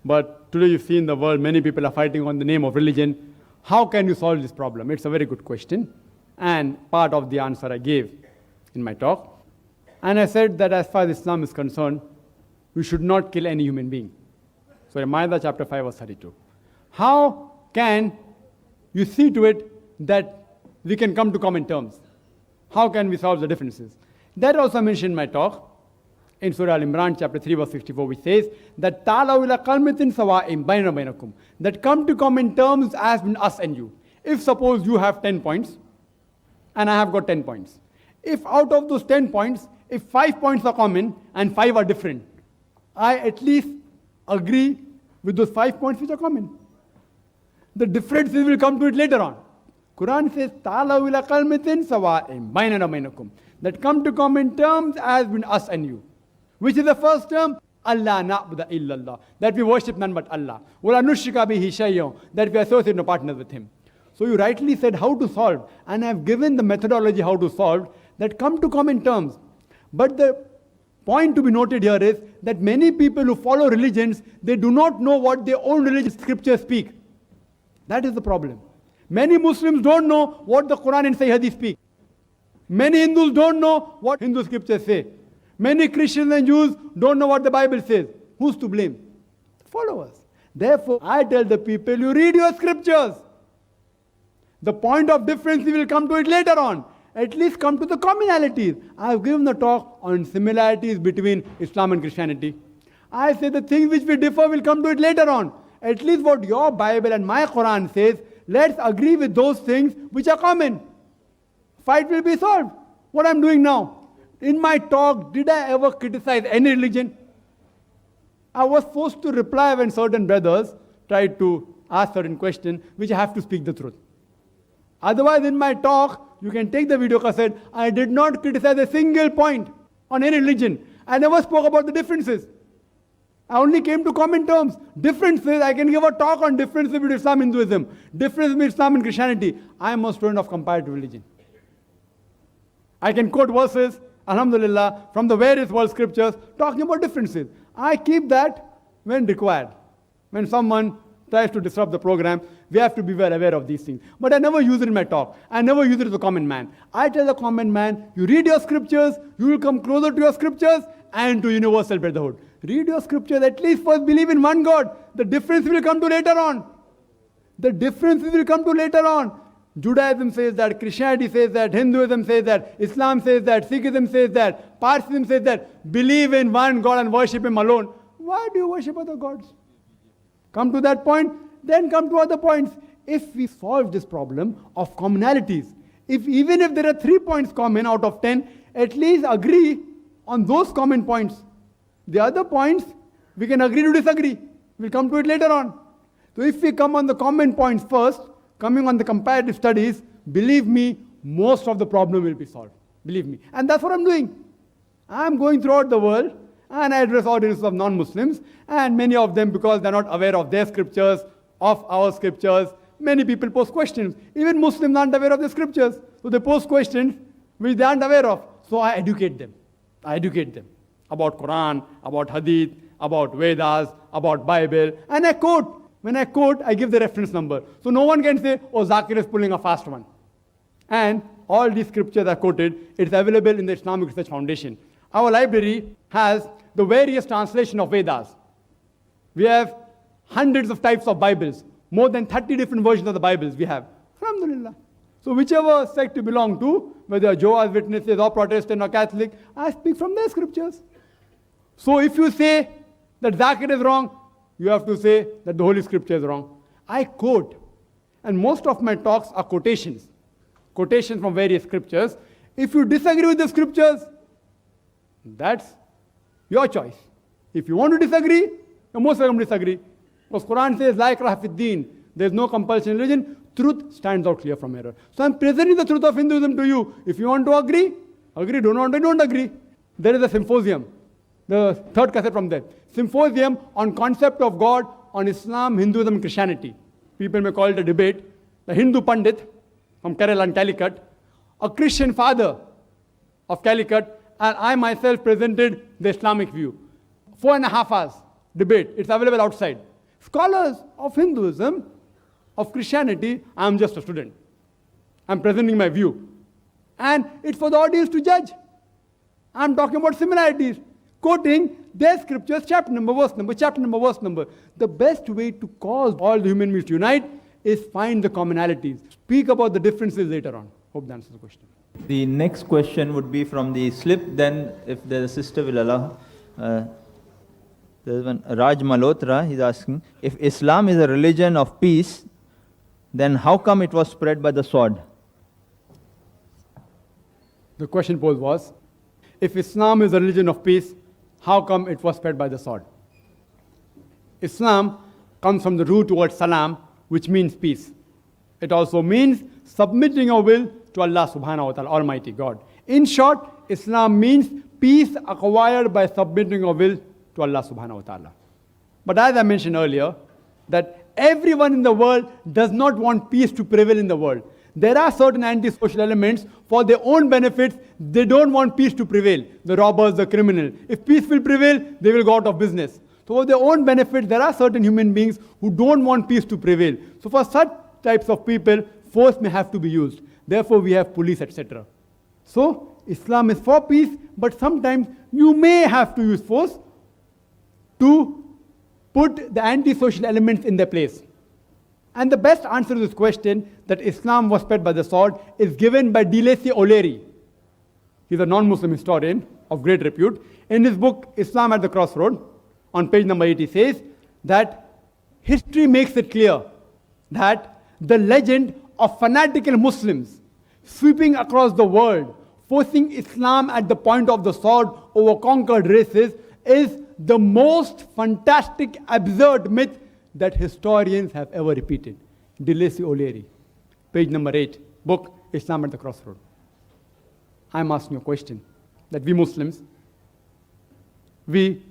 But today you see in the world, many people are fighting on the name of religion. How can you solve this problem? It's a very good question. And part of the answer I gave in my talk. And I said that as far as Islam is concerned, we should not kill any human being. So in Maida chapter 5 verse 32. How can you see to it that we can come to common terms? How can we solve the differences? That also mentioned in my talk in Surah Al-Imran chapter 3 verse 64, which says that ta'alaw ila qalmatin sawa'in bayna bainakum, that come to common terms as between us and you. If suppose you have 10 points and I have got 10 points. If out of those 10 points, if 5 points are common and 5 are different, I at least agree with those 5 points which are common. The differences will come to it later on. Quran says, ta'alaw ila qalmatin sawa'in bayna bainakum, that come to common terms as between us and you. Which is the first term? Allah na'budu illallah, that we worship none but Allah. Wala nushrika bihi shay'an, that we associate no partners with Him. So you rightly said how to solve, and I have given the methodology how to solve, that come to common terms. But the point to be noted here is that many people who follow religions, they do not know what their own religious scriptures speak. That is the problem. Many Muslims don't know what the Quran and Sahih Hadith speak. Many Hindus don't know what Hindu scriptures say. Many Christians and Jews don't know what the Bible says. Who's to blame? The followers. Therefore, I tell the people, you read your scriptures. The point of difference, we will come to it later on. At least come to the commonalities. I have given the talk on similarities between Islam and Christianity. I say the things which we differ, will come to it later on. At least what your Bible and my Quran says, let's agree with those things which are common. Fight will be solved. What I'm doing now. In my talk, did I ever criticize any religion? I was forced to reply when certain brothers tried to ask certain questions, which I have to speak the truth. Otherwise, in my talk, you can take the video cassette, I did not criticize a single point on any religion. I never spoke about the differences. I only came to common terms. Differences, I can give a talk on differences between Islam and Hinduism, differences between Islam and Christianity. I am a student of comparative religion. I can quote verses, alhamdulillah, from the various world scriptures talking about differences. I keep that when required. When someone tries to disrupt the program, we have to be well aware of these things. But I never use it in my talk. I never use it as a common man. I tell the common man, you read your scriptures, you will come closer to your scriptures and to universal brotherhood. Read your scriptures, at least first believe in one God. The difference will come to later on. The difference will come to later on. Judaism says that, Christianity says that, Hinduism says that, Islam says that, Sikhism says that, Parsiism says that. Believe in one God and worship Him alone. Why do you worship other gods? Come to that point, then come to other points. If we solve this problem of commonalities, even if there are 3 points common out of 10, at least agree on those common points. The other points, we can agree to disagree. We'll come to it later on. So if we come on the common points first, coming on the comparative studies, believe me, most of the problem will be solved. Believe me. And that's what I'm doing. I'm going throughout the world and I address audiences of non-Muslims, and many of them, because they're not aware of their scriptures, of our scriptures, many people pose questions. Even Muslims aren't aware of the scriptures. So they pose questions which they aren't aware of. So I educate them. I educate them about Quran, about Hadith, about Vedas, about Bible, and I quote. When I quote, I give the reference number. So no one can say, oh, Zakir is pulling a fast one. And all these scriptures are quoted. It's available in the Islamic Research Foundation. Our library has the various translation of Vedas. We have hundreds of types of Bibles. More than 30 different versions of the Bibles we have. Alhamdulillah. So whichever sect you belong to, whether Jehovah's Witnesses or Protestant or Catholic, I speak from their scriptures. So if you say that Zakir is wrong, you have to say that the Holy Scripture is wrong. I quote, and most of my talks are quotations. Quotations from various scriptures. If you disagree with the scriptures, that's your choice. If you want to disagree, you're most welcome to disagree. Because Quran says, La ikraha fid deen. There's no compulsion in religion. Truth stands out clear from error. So I'm presenting the truth of Hinduism to you. If you want to agree, agree. Don't agree. There is a symposium. The third cassette from there. Symposium on concept of God, on Islam, Hinduism, and Christianity. People may call it a debate. The Hindu Pandit from Kerala and Calicut, a Christian father of Calicut, and I myself presented the Islamic view. 4.5 hours debate. It's available outside. Scholars of Hinduism, of Christianity, I'm just a student. I'm presenting my view. And it's for the audience to judge. I'm talking about similarities, quoting their scriptures, chapter number, verse number, chapter number, verse number. The best way to cause all the human beings to unite is find the commonalities. Speak about the differences later on. Hope that answers the question. The next question would be from the slip, then if the sister will allow. There's one, Raj Malhotra, he's asking, if Islam is a religion of peace, then how come it was spread by the sword? The question posed was, if Islam is a religion of peace, how come it was spread by the sword? Islam comes from the root word salam, which means peace. It also means submitting your will to Allah subhanahu wa ta'ala, Almighty God. In short, Islam means peace acquired by submitting your will to Allah subhanahu wa ta'ala. But as I mentioned earlier, that everyone in the world does not want peace to prevail in the world. There are certain anti-social elements for their own benefits. They don't want peace to prevail. The robbers, the criminal. If peace will prevail, they will go out of business. So for their own benefit, there are certain human beings who don't want peace to prevail. So for such types of people, force may have to be used. Therefore, we have police, etc. So Islam is for peace, but sometimes you may have to use force to put the anti-social elements in their place. And the best answer to this question, that Islam was spread by the sword, is given by De Lacy O'Leary. He's a non-Muslim historian of great repute. In his book, Islam at the Crossroad, on page number 80, says that history makes it clear that the legend of fanatical Muslims sweeping across the world, forcing Islam at the point of the sword over conquered races, is the most fantastic, absurd myth that historians have ever repeated. De Lacy O'Leary, page number 8, book Islam at the Crossroad. I'm asking a question, that we Muslims, we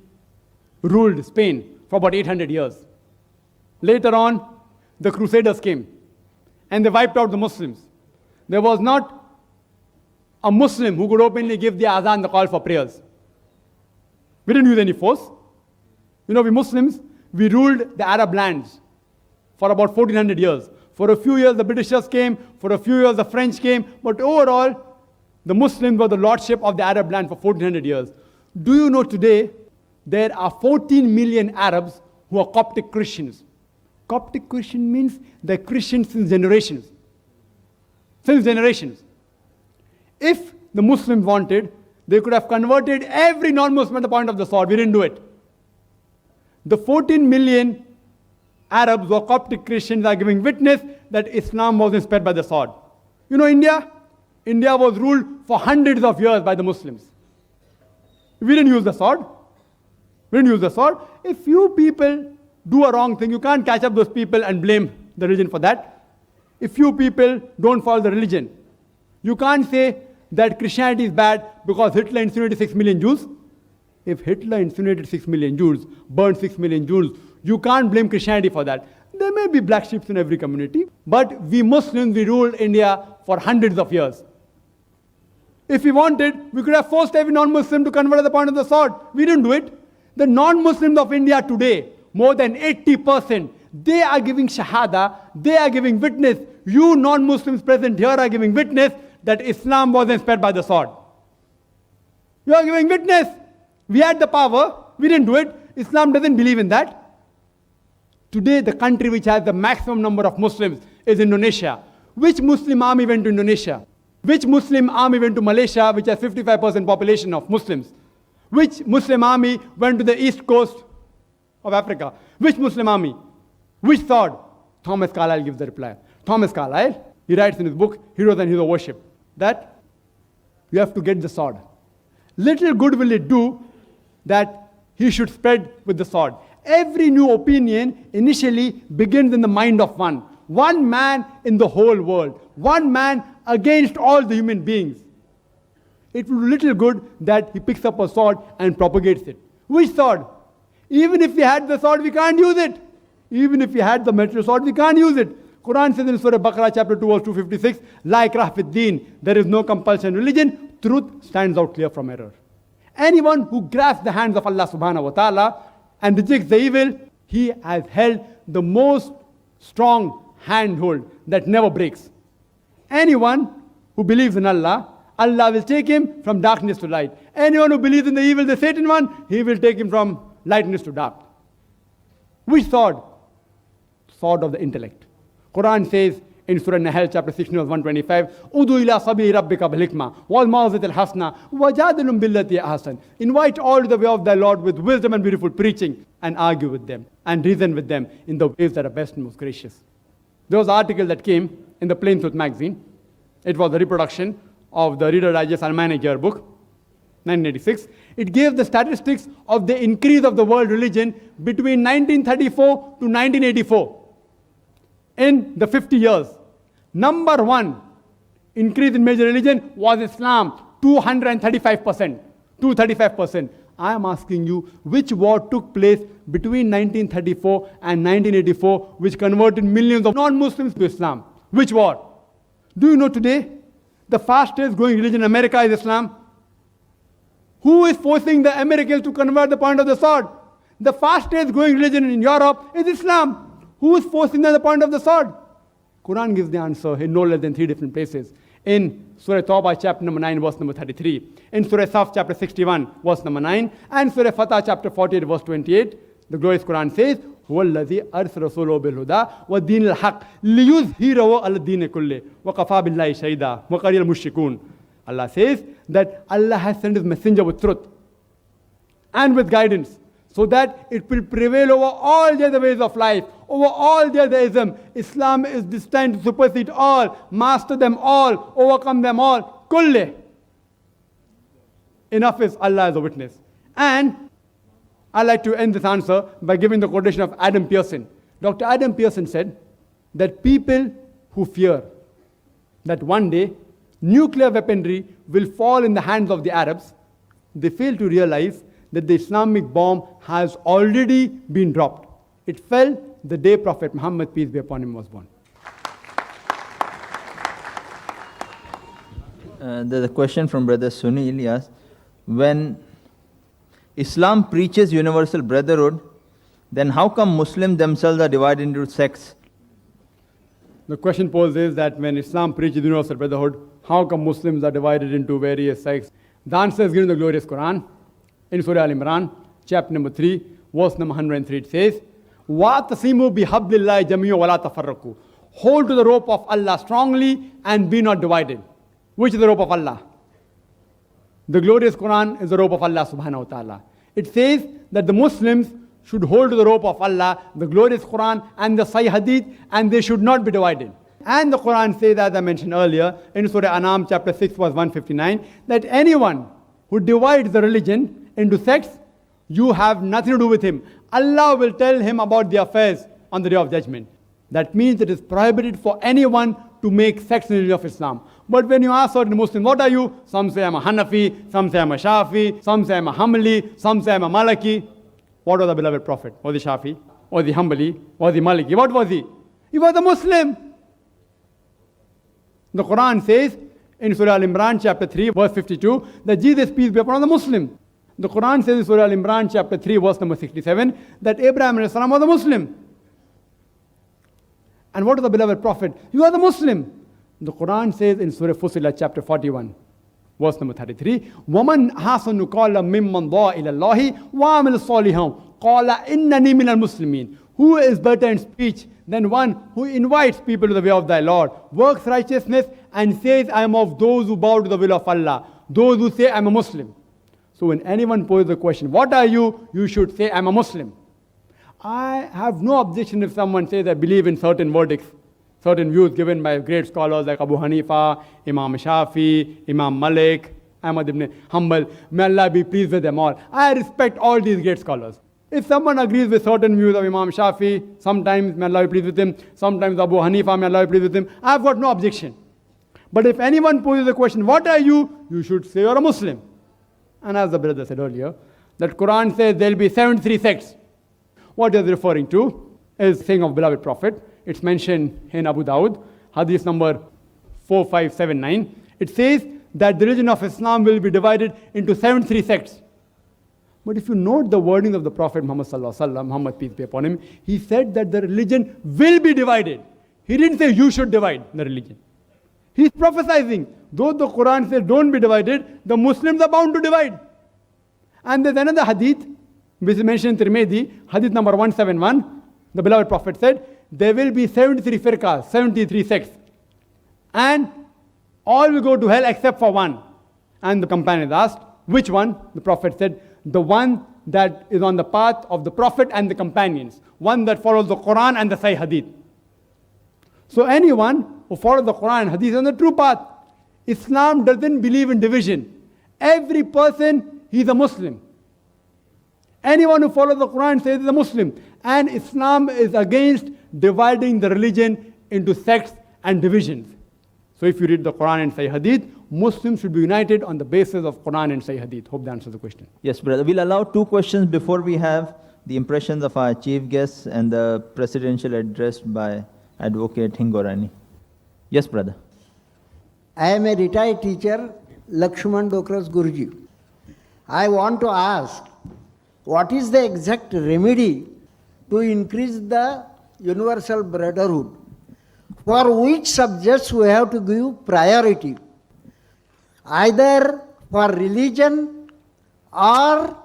ruled Spain for about 800 years. Later on, the Crusaders came and they wiped out the Muslims. There was not a Muslim who could openly give the azan, the call for prayers. We didn't use any force. You know, we Muslims, we ruled the Arab lands. for about 1400 years. For a few years, the Britishers came, for a few years, the French came, but overall, the Muslims were the lordship of the Arab land for 1400 years. Do you know today, there are 14 million Arabs who are Coptic Christians. Coptic Christian means they're Christians since generations. Since generations. If the Muslims wanted, they could have converted every non-Muslim at the point of the sword. We didn't do it. The 14 million Arabs who are Coptic Christians are giving witness that Islam was inspired by the sword. You know India? India was ruled for hundreds of years by the Muslims. We didn't use the sword. We didn't use the sword. If you people do a wrong thing, you can't catch up those people and blame the religion for that. If you people don't follow the religion, you can't say that Christianity is bad because Hitler incinerated 6 million Jews. If Hitler incinerated 6 million Jews, burned 6 million Jews, you can't blame Christianity for that. There may be black sheep in every community, but we Muslims, we ruled India for hundreds of years. If we wanted, we could have forced every non-Muslim to convert at the point of the sword. We didn't do it. The non-Muslims of India today, more than 80%, they are giving shahada, they are giving witness. You non-Muslims present here are giving witness that Islam was inspired by the sword. You are giving witness. We had the power, we didn't do it. Islam doesn't believe in that. Today, the country which has the maximum number of Muslims is Indonesia. Which Muslim army went to Indonesia? Which Muslim army went to Malaysia, which has 55% population of Muslims? Which Muslim army went to the east coast of Africa? Which Muslim army? Which sword? Thomas Carlyle gives the reply. Thomas Carlyle, he writes in his book, Heroes and Hero Worship, that you have to get the sword. Little good will it do that he should spread with the sword. Every new opinion initially begins in the mind of one. One man in the whole world. One man against all the human beings. It will do little good that he picks up a sword and propagates it. Which sword? Even if we had the sword, we can't use it. Even if we had the metal sword, we can't use it. Quran says in Surah Baqarah chapter 2 verse 256, La ikrah fid deen, there is no compulsion in religion, truth stands out clear from error. Anyone who grasps the hands of Allah subhanahu wa ta'ala and rejects the evil, he has held the most strong handhold that never breaks. Anyone who believes in Allah, Allah will take him from darkness to light. Anyone who believes in the evil, the Satan one, he will take him from lightness to dark. Which sword? Sword of the intellect. Quran says in Surah Nahl chapter 16 verse 125, Udu ila sabi rabbika bil hikmah wal mawzat al hasna wajadilum billati ahsan. Invite all to the way of thy Lord with wisdom and beautiful preaching, and argue with them and reason with them in the ways that are best and most gracious. There was an article that came in the Plain Truth magazine. It was a reproduction of the Reader Digest Almanac Yearbook, 1986. It gave the statistics of the increase of the world religion between 1934 to 1984. In the 50 years, number one increase in major religion was Islam, 235%. 235%. I am asking you, which war took place between 1934 and 1984, which converted millions of non-Muslims to Islam? Which war? Do you know today, the fastest growing religion in America is Islam? Who is forcing the Americans to convert the point of the sword? The fastest growing religion in Europe is Islam. Who is forcing them the point of the sword? Quran gives the answer in no less than 3 different places. In Surah Tawbah chapter number 9 verse number 33. In Surah Saf chapter 61 verse number 9. And Surah Fatah chapter 48 verse 28. The glorious Quran says, هو الذي أرسل رسوله بالهدى والدين الحق ليظهره على الدين كله وكفى بالله شهيدا وقال المشركون. Allah says that Allah has sent His messenger with truth and with guidance, so that it will prevail over all the other ways of life, over all the other ism. Islam is destined to supersede all, master them all, overcome them all. Kulle. Enough is Allah as a witness. And I like to end this answer by giving the quotation of Adam Pearson. Dr. Adam Pearson said that people who fear that one day nuclear weaponry will fall in the hands of the Arabs, they fail to realize that the Islamic bomb has already been dropped. It fell the day Prophet Muhammad, peace be upon him, was born. There's a question from Brother Sunil. He asks, when Islam preaches universal brotherhood, then how come Muslims themselves are divided into sects The question posed is that when Islam preaches universal brotherhood, how come Muslims are divided into various sects? The answer is given in the glorious Quran. In Surah Al-Imran, chapter number 3, verse number 103, it says, وَاعْتَصِمُوا بِحَبْلِ اللَّهِ جَمِيعًا وَلَا تَفَرَّقُوا. Hold to the rope of Allah strongly and be not divided. Which is the rope of Allah? The glorious Quran is the rope of Allah subhanahu wa ta'ala. It says that the Muslims should hold to the rope of Allah, the glorious Quran and the Sahih Hadith, and they should not be divided. And the Quran says, as I mentioned earlier, in Surah Anam chapter 6 verse 159, that anyone who divides the religion into sects, you have nothing to do with him. Allah will tell him about the affairs on the day of judgment. That means it is prohibited for anyone to make sects in the religion of Islam. But when you ask certain Muslims, what are you? Some say I'm a Hanafi, some say I'm a Shafi, some say I'm a Hanbali, some say I'm a Maliki. What was the beloved Prophet? Was he Shafi? Was he Hanbali? Was he Maliki? What was he? He was a Muslim. The Quran says in Surah Al-Imran chapter 3 verse 52 that Jesus, peace be upon him, was a Muslim. The Quran says in Surah Al-Imran chapter 3 verse number 67 that Abraham was a Muslim. And what was the beloved Prophet? He was a Muslim. The Quran says in Surah Fussilat chapter 41 verse number 33, وَمَنْ أَحْسَنُ قَالًا مِمَّنْ دَعَا إِلَى اللَّهِ وَعَمِلَ صَالِحًا قَالَ إِنَّنِي مِنَ الْمُسْلِمِينَ. Who is better in speech than one who invites people to the way of thy Lord, works righteousness and says, I am of those who bow to the will of Allah, those who say, I am a Muslim. So when anyone poses the question, what are you? You should say, I am a Muslim. I have no objection if someone says, I believe in certain verdicts, certain views given by great scholars like Abu Hanifa, Imam Shafi, Imam Malik, Ahmad ibn Hanbal. May Allah be pleased with them all. I respect all these great scholars. If someone agrees with certain views of Imam Shafi, sometimes may Allah be pleased with him, sometimes Abu Hanifa, may Allah be pleased with him, I have got no objection. But if anyone poses the question, what are you? You should say you're a Muslim. And as the brother said earlier, that Quran says there will be 73 sects. What is referring to is saying of beloved Prophet. It's mentioned in Abu Dawud, hadith number 4579. It says that the religion of Islam will be divided into 73 sects. But if you note the wording of the Prophet Muhammad sallallahu alaihi wasallam, Muhammad peace be upon him, he said that the religion will be divided. He didn't say you should divide the religion. He's prophesizing. Though the Quran says don't be divided, the Muslims are bound to divide. And there's another hadith, which is mentioned in Tirmidhi, hadith number 171. The beloved Prophet said, there will be 73 firqas, 73 sects. And all will go to hell except for one. And the companions asked, which one? The Prophet said, the one that is on the path of the Prophet and the companions. One that follows the Quran and the Sahih Hadith. So anyone who follows the Quran and Hadith is on the true path. Islam doesn't believe in division. Every person, he is a Muslim. Anyone who follows the Quran says he is a Muslim. And Islam is against dividing the religion into sects and divisions. So if you read the Quran and Sahih Hadith, Muslims should be united on the basis of Quran and Sahih Hadith. Hope that answers the question. Yes, brother. We'll allow 2 questions before we have the impressions of our chief guests and the presidential address by Advocate Hingorani. Yes, brother. I am a retired teacher, Lakshman Dokras Guruji. I want to ask, what is the exact remedy to increase the universal brotherhood? For which subjects we have to give priority? Either for religion or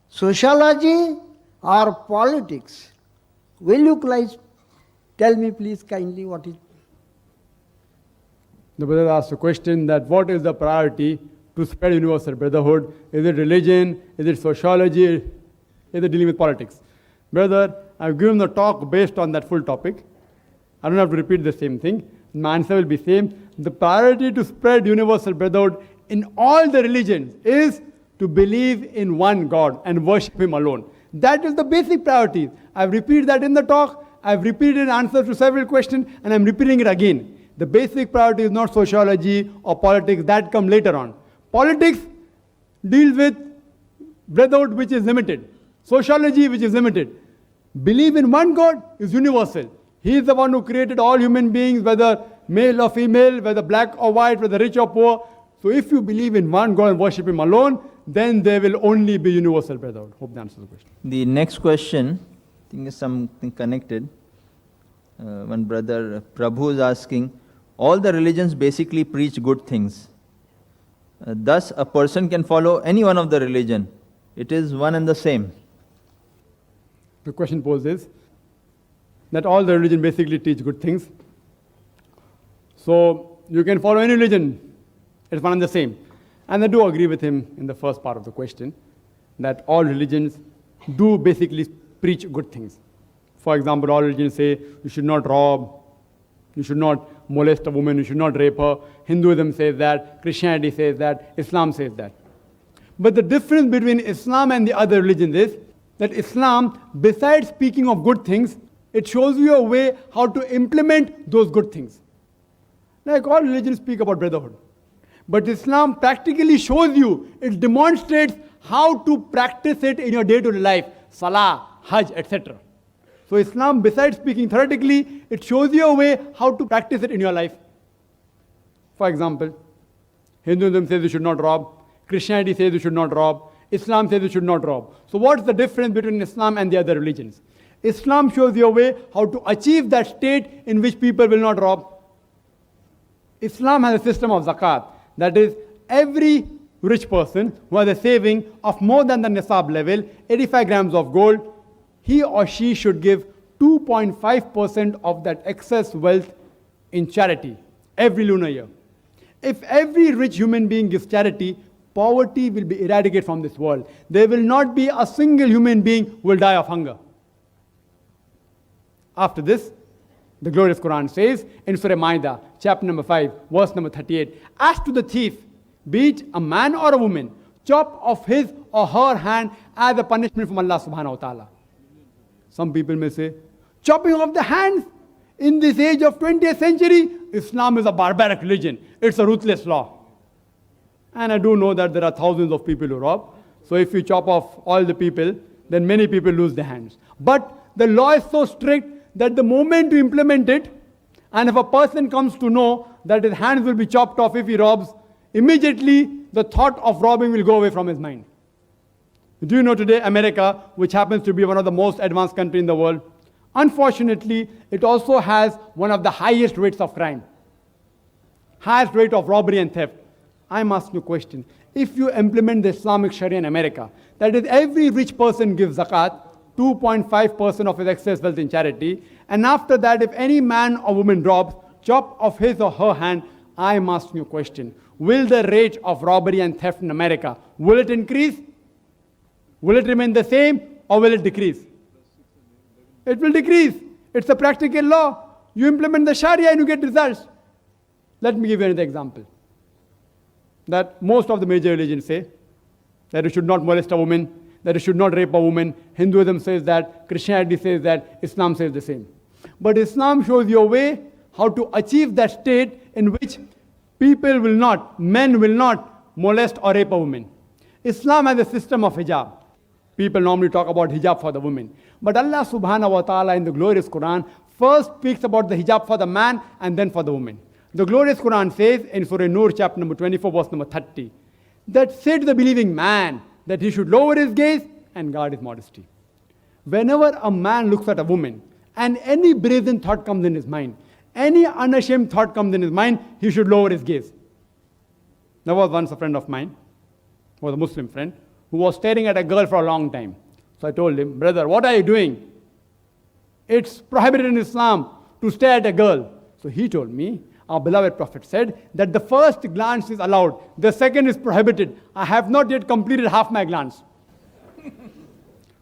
sociology or politics. Will you please tell me please kindly what is? The brother asked a question that what is the priority to spread universal brotherhood? Is it religion? Is it sociology? Is it dealing with politics? Brother, I've given the talk based on that full topic. I don't have to repeat the same thing. My answer will be same. The priority to spread universal brotherhood in all the religions is to believe in one God and worship Him alone. That is the basic priority. I've repeated that in the talk. I've repeated in answers to several questions, and I'm repeating it again. The basic priority is not sociology or politics. That comes later on. Politics deals with brotherhood, which is limited. Sociology, which is limited. Believe in one God is universal. He is the one who created all human beings, whether male or female, whether black or white, whether rich or poor. So if you believe in one God and worship Him alone, then there will only be universal brotherhood. Hope that answers the question. The next question, I think is something connected. one brother Prabhu is asking, all the religions basically preach good things. Thus, a person can follow any one of the religion. It is one and the same. The question posed is that all the religion basically teach good things. So you can follow any religion, it's one and the same. And I do agree with him in the first part of the question, that all religions do basically preach good things. For example, all religions say you should not rob, you should not molest a woman, you should not rape her. Hinduism says that, Christianity says that, Islam says that. But the difference between Islam and the other religions is that Islam, besides speaking of good things, it shows you a way how to implement those good things. Like all religions speak about brotherhood. But Islam practically shows you, it demonstrates how to practice it in your day-to-day life, salah, hajj, etc. So Islam, besides speaking theoretically, it shows you a way how to practice it in your life. For example, Hinduism says you should not rob, Christianity says you should not rob, Islam says you should not rob. So what's the difference between Islam and the other religions? Islam shows you a way how to achieve that state in which people will not rob. Islam has a system of zakat. That is, every rich person who has a saving of more than the nisab level, 85 grams of gold, he or she should give 2.5% of that excess wealth in charity every lunar year. If every rich human being gives charity, poverty will be eradicated from this world. There will not be a single human being who will die of hunger. After this, the glorious Quran says in Surah Ma'idah, chapter number 5, verse number 38, as to the thief, be it a man or a woman, chop off his or her hand as a punishment from Allah subhanahu wa ta'ala. Some people may say, chopping off the hands in this age of 20th century, Islam is a barbaric religion. It's a ruthless law. And I do know that there are thousands of people who rob. So if you chop off all the people, then many people lose their hands. But the law is so strict that the moment you implement it, and if a person comes to know that his hands will be chopped off if he robs, immediately the thought of robbing will go away from his mind. Do you know today America, which happens to be one of the most advanced countries in the world, unfortunately, it also has one of the highest rates of crime, highest rate of robbery and theft. I'm asking you a question. If you implement the Islamic Sharia in America, that is, every rich person gives zakat, 2.5% of his excess wealth in charity, and after that, if any man or woman robs, chop off his or her hand, I'm asking you a question. Will the rate of robbery and theft in America, will it increase? Will it remain the same, or will it decrease? It will decrease. It's a practical law. You implement the Sharia and you get results. Let me give you another example. That most of the major religions say that you should not molest a woman, that you should not rape a woman. Hinduism says that, Christianity says that, Islam says the same. But Islam shows you a way how to achieve that state in which people will not, men will not molest or rape a woman. Islam has a system of hijab. People normally talk about hijab for the women. But Allah subhanahu wa ta'ala in the glorious Quran first speaks about the hijab for the man and then for the woman. The glorious Quran says in Surah Nur chapter number 24 verse number 30 that say to the believing man that he should lower his gaze and guard his modesty. Whenever a man looks at a woman and any brazen thought comes in his mind, any unashamed thought comes in his mind, he should lower his gaze. There was once a friend of mine, who was a Muslim friend, who was staring at a girl for a long time. So I told him, brother, what are you doing? It's prohibited in Islam to stare at a girl. So he told me, our beloved Prophet said that the first glance is allowed, the second is prohibited. I have not yet completed half my glance.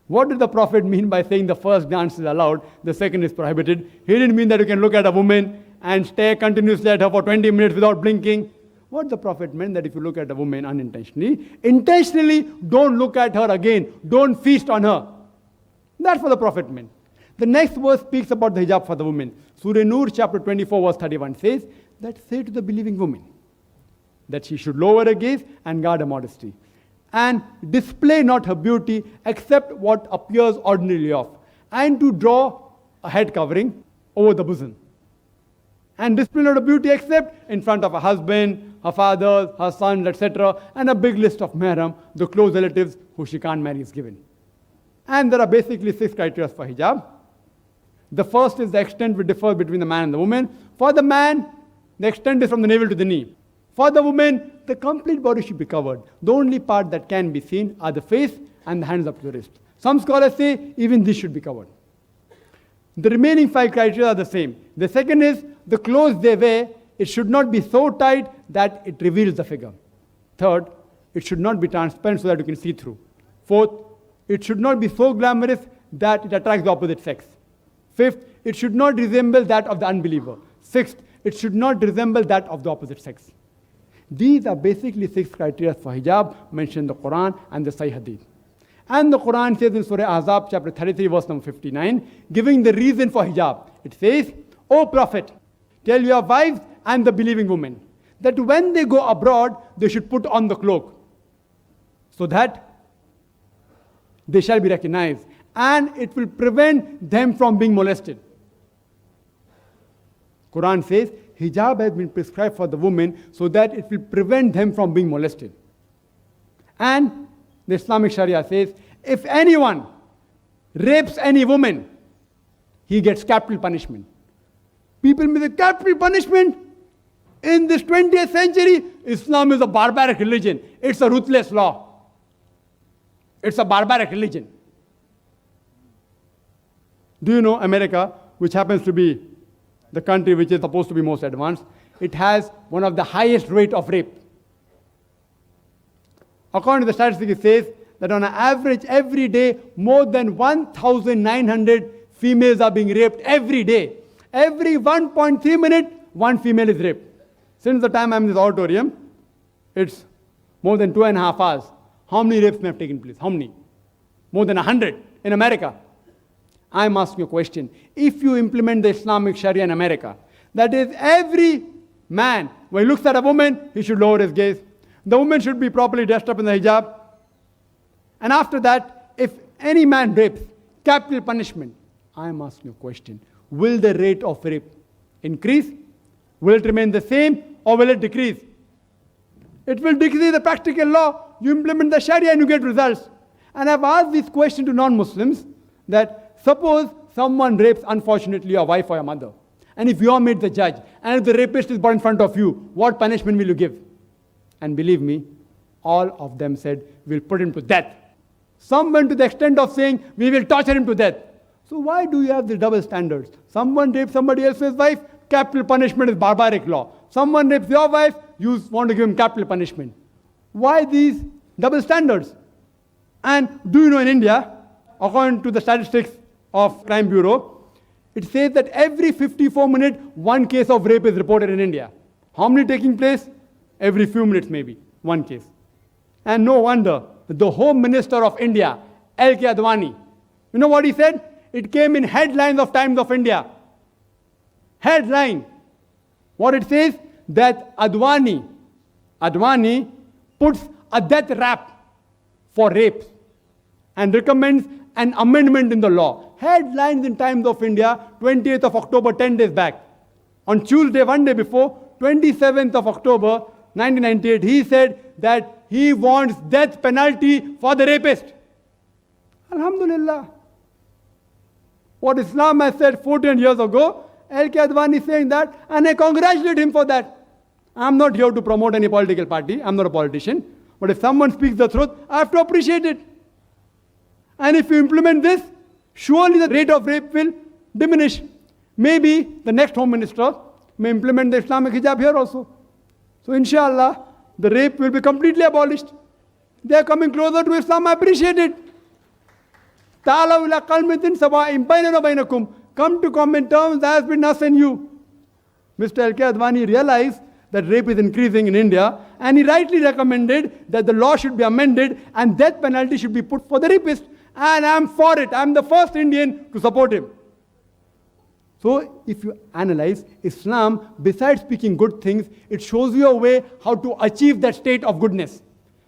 What did the Prophet mean by saying the first glance is allowed, the second is prohibited? He didn't mean that you can look at a woman and stare continuously at her for 20 minutes without blinking. What the Prophet meant that if you look at a woman unintentionally, intentionally don't look at her again. Don't feast on her. That's what the Prophet meant. The next verse speaks about the hijab for the woman. Surah Nur chapter 24 verse 31 says that say to the believing woman that she should lower her gaze and guard her modesty and display not her beauty except what appears ordinarily of, and to draw a head covering over the bosom. And display not her beauty except in front of her husband, her fathers, her sons, etc. And a big list of mahram, the close relatives who she can't marry is given. And there are basically 6 criteria for hijab. The first is the extent which differs between the man and the woman. For the man, the extent is from the navel to the knee. For the woman, the complete body should be covered. The only part that can be seen are the face and the hands up to the wrist. Some scholars say even this should be covered. The remaining 5 criteria are the same. The second is the clothes they wear, it should not be so tight that it reveals the figure. Third, it should not be transparent so that you can see through. Fourth, it should not be so glamorous that it attracts the opposite sex. Fifth, it should not resemble that of the unbeliever. Sixth, it should not resemble that of the opposite sex. These are basically 6 criteria for hijab mentioned in the Quran and the Sahih Hadith. And the Quran says in Surah Ahzab, chapter 33, verse number 59, giving the reason for hijab. It says, O Prophet, tell your wives and the believing women that when they go abroad, they should put on the cloak so that they shall be recognized and it will prevent them from being molested. Quran says, hijab has been prescribed for the women so that it will prevent them from being molested. And the Islamic Sharia says, if anyone rapes any woman, he gets capital punishment. People may say, capital punishment? In this 20th century, Islam is a barbaric religion. It's a ruthless law. It's a barbaric religion. Do you know America, which happens to be the country which is supposed to be most advanced, it has one of the highest rate of rape. According to the statistics, it says that on an average every day, more than 1,900 females are being raped every day. Every 1.3 minutes, one female is raped. Since the time I'm in this auditorium, it's more than 2.5 hours. How many rapes may have taken place? How many? More than 100 in America. I'm asking you a question. If you implement the Islamic Sharia in America, that is, every man, when he looks at a woman, he should lower his gaze. The woman should be properly dressed up in the hijab. And after that, if any man rapes, capital punishment. I'm asking you a question. Will the rate of rape increase? Will it remain the same or will it decrease? It will decrease the practical law. You implement the Sharia and you get results. And I've asked this question to non-Muslims that suppose someone rapes, unfortunately, your wife or your mother. And if you are made the judge and if the rapist is brought in front of you, what punishment will you give? And believe me, all of them said, we'll put him to death. Some went to the extent of saying, we will torture him to death. So why do you have the double standards? Someone rapes somebody else's wife, capital punishment is barbaric law. Someone rapes your wife, you want to give him capital punishment. Why these double standards? And do you know in India, according to the statistics of Crime Bureau, it says that every 54 minutes, one case of rape is reported in India. How many taking place? Every few minutes maybe, one case. And no wonder, the Home Minister of India, L.K. Advani, you know what he said? It came in headlines of Times of India. Headline. What it says? That Advani puts a death rap for rapes and recommends an amendment in the law. Headlines in Times of India, 28th of October, 10 days back. On Tuesday, one day before, 27th of October, 1998, he said that he wants death penalty for the rapist. Alhamdulillah. What Islam has said 14 years ago, L.K. Advani is saying that, and I congratulate him for that. I'm not here to promote any political party. I'm not a politician. But if someone speaks the truth, I have to appreciate it. And if you implement this, surely the rate of rape will diminish. Maybe the next Home Minister may implement the Islamic hijab here also. So inshallah, the rape will be completely abolished. They are coming closer to Islam. I appreciate it. Ta'alaw ila qalmatin sawa'in baynana baynakum. Come to common terms as between us and you. Mr. L.K. Advani realized that rape is increasing in India, and he rightly recommended that the law should be amended and death penalty should be put for the rapist. And I'm for it. I'm the first Indian to support him. So if you analyze Islam, besides speaking good things, it shows you a way how to achieve that state of goodness.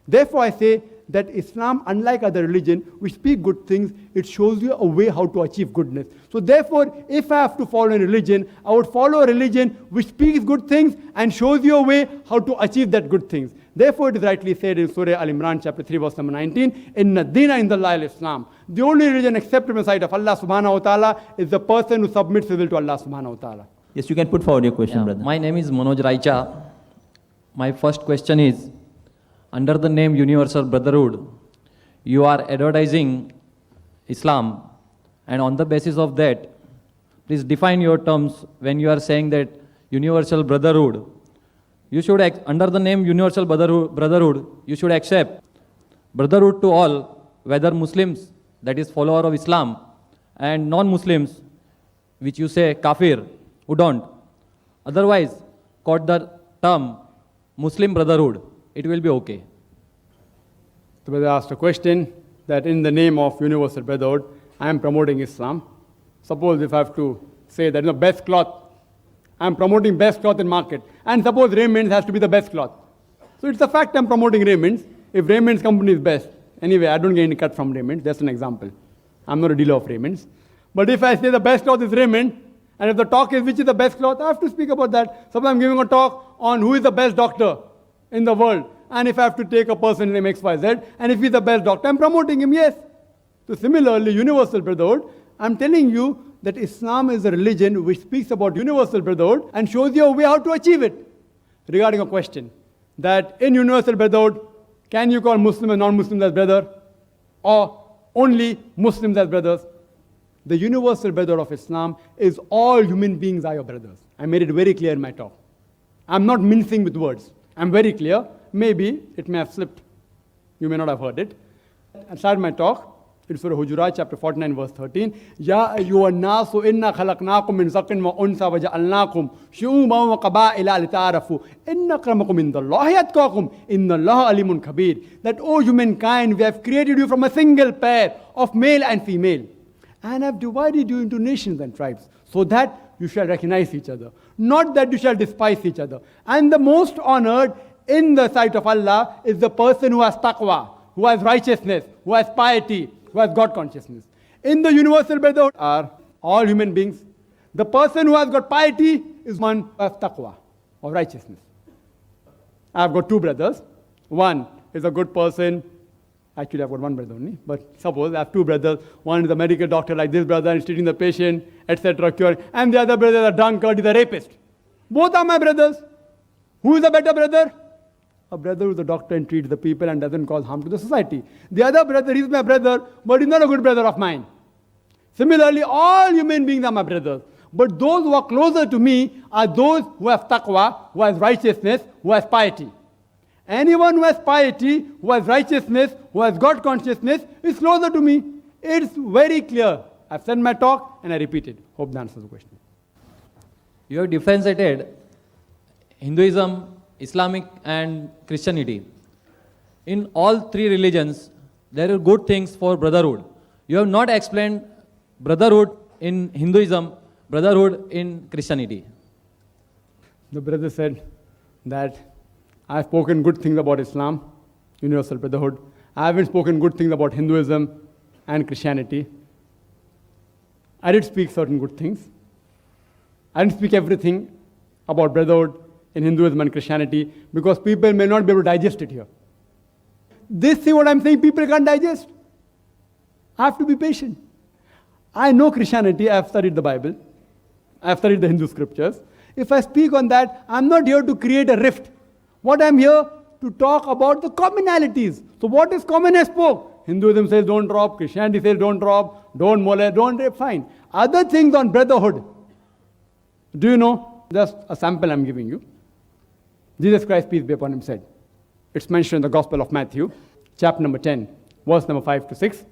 Therefore I say that Islam, unlike other religion, which speak good things, it shows you a way how to achieve goodness. So therefore, if I have to follow a religion, I would follow a religion which speaks good things and shows you a way how to achieve that good things. Therefore, it is rightly said in Surah Al-Imran, chapter 3, verse number 19, Inna Dina Indallahi al-Islam. The only religion accepted in the sight of Allah subhanahu wa ta'ala is the person who submits his will to Allah subhanahu wa ta'ala. Yes, you can put forward your question, brother. My name is Manoj Raicha. My first question is, under the name Universal Brotherhood, you are advertising Islam, and on the basis of that, please define your terms when you are saying that Universal Brotherhood. You should, under the name Universal Brotherhood, you should accept brotherhood to all, whether Muslims, that is follower of Islam, and non-Muslims, which you say kafir, who don't. Otherwise, quote the term Muslim Brotherhood, it will be okay. The brother asked a question that in the name of Universal Brotherhood, I am promoting Islam. Suppose if I have to say that the best cloth, I am promoting best cloth in market. And suppose Raymond's has to be the best cloth. So it's a fact I am promoting Raymond's. If Raymond's company is best, anyway, I don't get any cut from Raymond's, just an example. I'm not a dealer of Raymond's. But if I say the best cloth is Raymond, and if the talk is which is the best cloth, I have to speak about that. Suppose I'm giving a talk on who is the best doctor in the world. And if I have to take a person named XYZ, and if he's the best doctor, I'm promoting him, yes. So similarly, Universal Brotherhood, I'm telling you that Islam is a religion which speaks about Universal Brotherhood and shows you a way how to achieve it. Regarding a question, that in Universal Brotherhood, can you call Muslim and non-Muslims as brother? Or only Muslims as brothers? The Universal Brotherhood of Islam is all human beings are your brothers. I made it very clear in my talk. I'm not mincing with words. I'm very clear. Maybe it may have slipped. You may not have heard it. I started my talk. It's Surah Hujurat, chapter 49, verse 13. Ya ayyuhan nasu inna khalaqnakum min zakin wa unsa wa ja'alnakum shu'uban wa qaba'ila lita'arafu. Inna akramakum indallahi atqakum. Innallaha alimun kabir. That, O humankind, we have created you from a single pair of male and female. And have divided you into nations and tribes, so that you shall recognize each other, not that you shall despise each other. And the most honored in the sight of Allah is the person who has taqwa, who has righteousness, who has piety, who has God consciousness. In the Universal Brotherhood are all human beings. The person who has got piety is one who has taqwa, or righteousness. I have got two brothers. One is a good person. Actually, I've got one brother only, but suppose I have two brothers. One is a medical doctor like this brother and is treating the patient, etc., curing. And the other brother is a drunkard, is a rapist. Both are my brothers. Who is a better brother? A brother who is a doctor and treats the people and doesn't cause harm to the society. The other brother is my brother, but he's not a good brother of mine. Similarly, all human beings are my brothers. But those who are closer to me are those who have taqwa, who has righteousness, who has piety. Anyone who has piety, who has righteousness, who has God consciousness is closer to me. It's very clear. I've said my talk and I repeat it. Hope that answers the question. You have differentiated Hinduism, Islamic and Christianity. In all three religions, there are good things for brotherhood. You have not explained brotherhood in Hinduism, brotherhood in Christianity. The brother said that I have spoken good things about Islam, Universal Brotherhood. I haven't spoken good things about Hinduism and Christianity. I did speak certain good things. I didn't speak everything about brotherhood in Hinduism and Christianity because people may not be able to digest it here. This thing what I'm saying, people can't digest. I have to be patient. I know Christianity, I have studied the Bible. I have studied the Hindu scriptures. If I speak on that, I'm not here to create a rift. What I'm here to talk about the commonalities. So what is common I spoke? Hinduism says don't rob, Christianity says don't rob, don't molest, don't rape, fine. Other things on brotherhood. Do you know? Just a sample I'm giving you. Jesus Christ, peace be upon him, said, it's mentioned in the Gospel of Matthew, chapter number 10, verse number 5 to 6.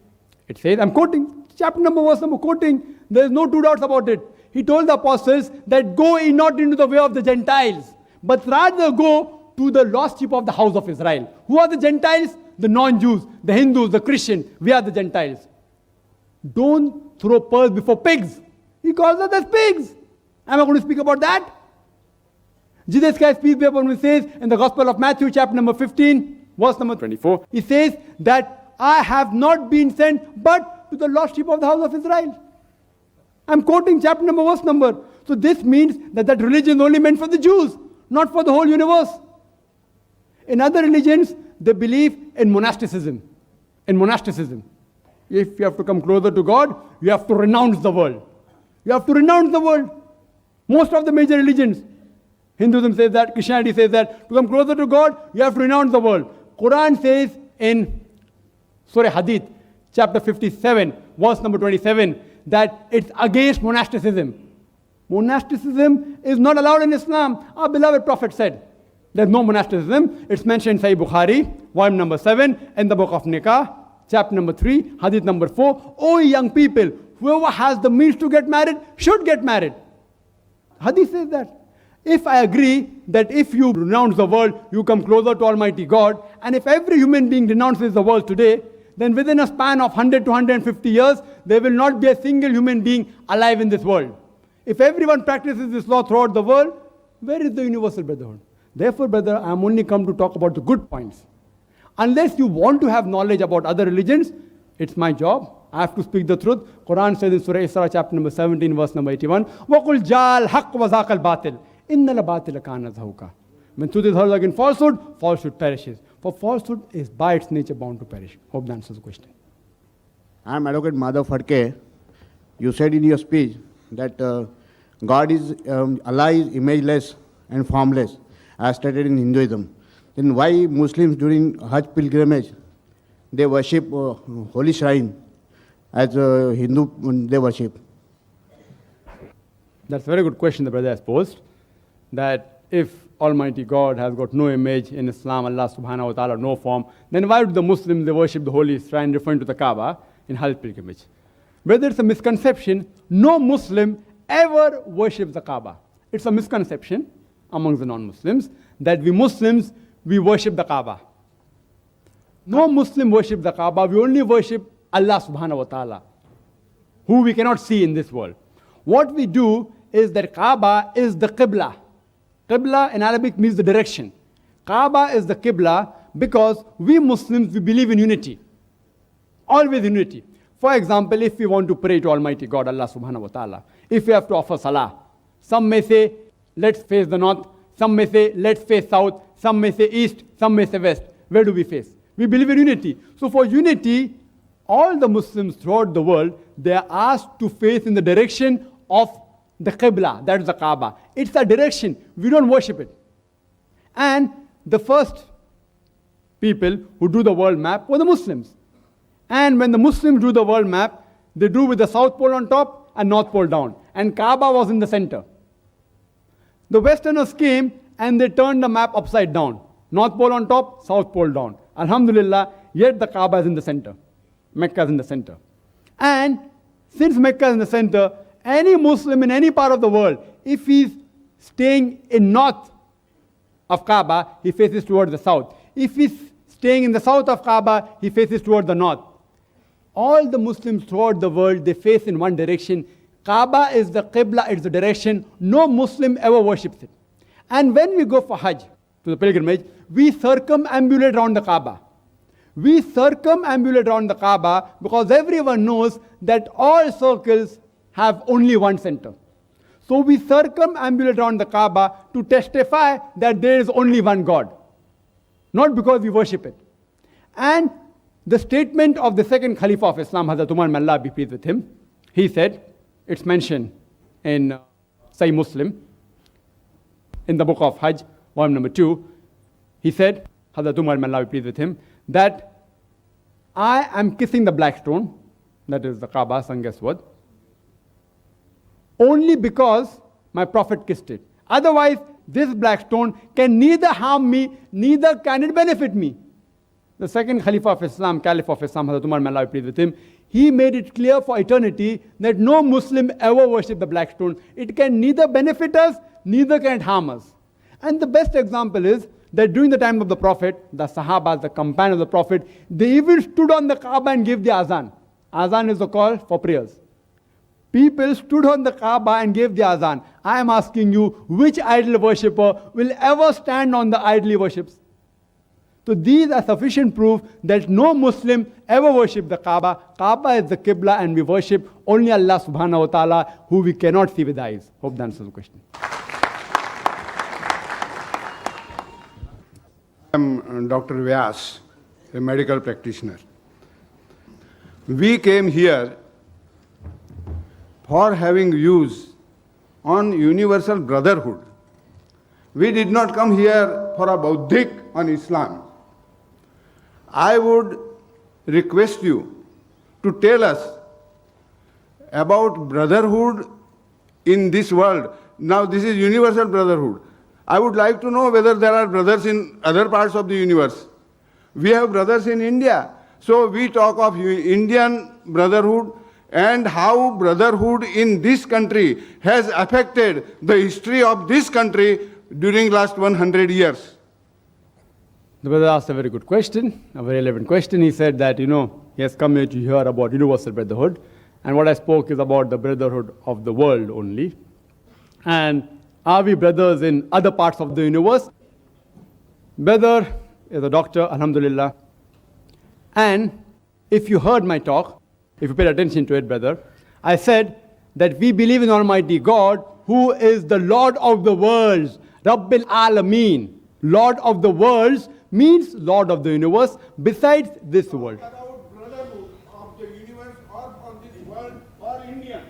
It says, I'm quoting, chapter number, verse number quoting, there is no two doubts about it. He told the apostles that go ye not into the way of the Gentiles, but rather go to the lost sheep of the house of Israel. Who are the Gentiles? The non-Jews, the Hindus, the Christians. We are the Gentiles. Don't throw pearls before pigs. He calls us as pigs. Am I going to speak about that? Jesus Christ, peace be upon him, says in the Gospel of Matthew, chapter number 15, verse number 24, he says that I have not been sent but to the lost sheep of the house of Israel. I'm quoting chapter number, verse number. So this means that that religion is only meant for the Jews, not for the whole universe. In other religions, they believe in monasticism. In monasticism, if you have to come closer to God, you have to renounce the world. You have to renounce the world. Most of the major religions, Hinduism says that, Christianity says that, to come closer to God, you have to renounce the world. Quran says in Surah Hadith, chapter 57, verse number 27, that it's against monasticism. Monasticism is not allowed in Islam. Our beloved Prophet said, there's no monasticism. It's mentioned in Sahih Bukhari, volume number 7, in the book of Nikah, chapter number 3, hadith number 4. O young people, whoever has the means to get married should get married. Hadith says that. If I agree that if you renounce the world, you come closer to Almighty God, and if every human being renounces the world today, then within a span of 100 to 150 years, there will not be a single human being alive in this world. If everyone practices this law throughout the world, where is the universal brotherhood? Therefore, brother, I am only come to talk about the good points. Unless you want to have knowledge about other religions, it's my job. I have to speak the truth. Quran says in Surah Isra, chapter number 17, verse number 81, وَقُلْ جَالْ حَقْ وَزَاقَ الْبَاطِلِ إِنَّ الْبَاطِلَ كَانَ زَهُوقًا. When truth is heard against falsehood, falsehood perishes. For falsehood is by its nature bound to perish. Hope that answers the question. I am Advocate Madhav Phadke. You said in your speech that God is, Allah is imageless and formless, as stated in Hinduism. Then why Muslims during Hajj pilgrimage, they worship holy shrine as Hindu they worship? That's a very good question the brother has posed. That if Almighty God has got no image in Islam, Allah subhanahu wa ta'ala, no form, then why do the Muslims, they worship the holy shrine referring to the Kaaba in Hajj pilgrimage? Brother, it's a misconception. No Muslim ever worships the Kaaba. It's a misconception amongst the non-Muslims that we Muslims, we worship the Kaaba. No Muslim worships the Kaaba. We only worship Allah subhanahu wa ta'ala, who we cannot see in this world. What we do is that Kaaba is the Qibla. Qibla in Arabic means the direction. Kaaba is the Qibla because we Muslims, we believe in unity. Always unity. For example, if we want to pray to Almighty God, Allah subhanahu wa ta'ala, if we have to offer salah, some may say, let's face the north. Some may say, let's face south. Some may say east. Some may say west. Where do we face? We believe in unity. So for unity, all the Muslims throughout the world, they are asked to face in the direction of the Qibla, that is the Kaaba. It's a direction. We don't worship it. And the first people who drew the world map were the Muslims. And when the Muslims drew the world map, they drew with the South Pole on top and North Pole down. And Kaaba was in the center. The Westerners came and they turned the map upside down. North Pole on top, South Pole down. Alhamdulillah, yet the Kaaba is in the center. Mecca is in the center. And since Mecca is in the center, any Muslim in any part of the world, if he's staying in north of Kaaba, he faces towards the south. If he's staying in the south of Kaaba, he faces towards the north. All the Muslims throughout the world, they face in one direction. Kaaba is the Qibla, it's the direction. No Muslim ever worships it. And when we go for Hajj, to the pilgrimage, we circumambulate around the Kaaba. We circumambulate around the Kaaba because everyone knows that all circles have only one center. So we circumambulate around the Kaaba to testify that there is only one God. Not because we worship it. And the statement of the second Khalifa of Islam, Hazrat Umar, may Allah be pleased with him, he said, it's mentioned in Sahih Muslim, in the book of Hajj, volume number 2, he said, Hazrat Umar, may Allah be pleased with him, that I am kissing the black stone, that is the Kaaba, Sangas word, only because my Prophet kissed it. Otherwise, this black stone can neither harm me, neither can it benefit me. The second Khalifa of Islam, Caliph of Islam, Hazrat Umar, may Allah be pleased with him, he made it clear for eternity that no Muslim ever worship the black stone. It can neither benefit us, neither can it harm us. And the best example is that during the time of the Prophet, the Sahabas, the companions of the Prophet, they even stood on the Kaaba and gave the azan. Azan is the call for prayers. People stood on the Kaaba and gave the azan. I am asking you, which idol worshipper will ever stand on the idol he worships? So these are sufficient proof that no Muslim ever worship the Kaaba. Kaaba is the Qibla and we worship only Allah subhanahu wa ta'ala who we cannot see with eyes. Hope that answers the question. I'm Dr. Vyas, a medical practitioner. We came here for having views on universal brotherhood. We did not come here for a Bauddhic on Islam. I would request you to tell us about brotherhood in this world. Now this is universal brotherhood. I would like to know whether there are brothers in other parts of the universe. We have brothers in India. So we talk of Indian brotherhood and how brotherhood in this country has affected the history of this country during last 100 years. The brother asked a very good question, a very relevant question. He said that, he has come here to hear about universal brotherhood. And what I spoke is about the brotherhood of the world only. And are we brothers in other parts of the universe? Brother is a doctor, alhamdulillah. And if you heard my talk, if you paid attention to it, brother, I said that we believe in Almighty God who is the Lord of the worlds, Rabbil Alameen. Lord of the worlds means Lord of the universe besides this world. About brotherhood of the universe or of this world or India.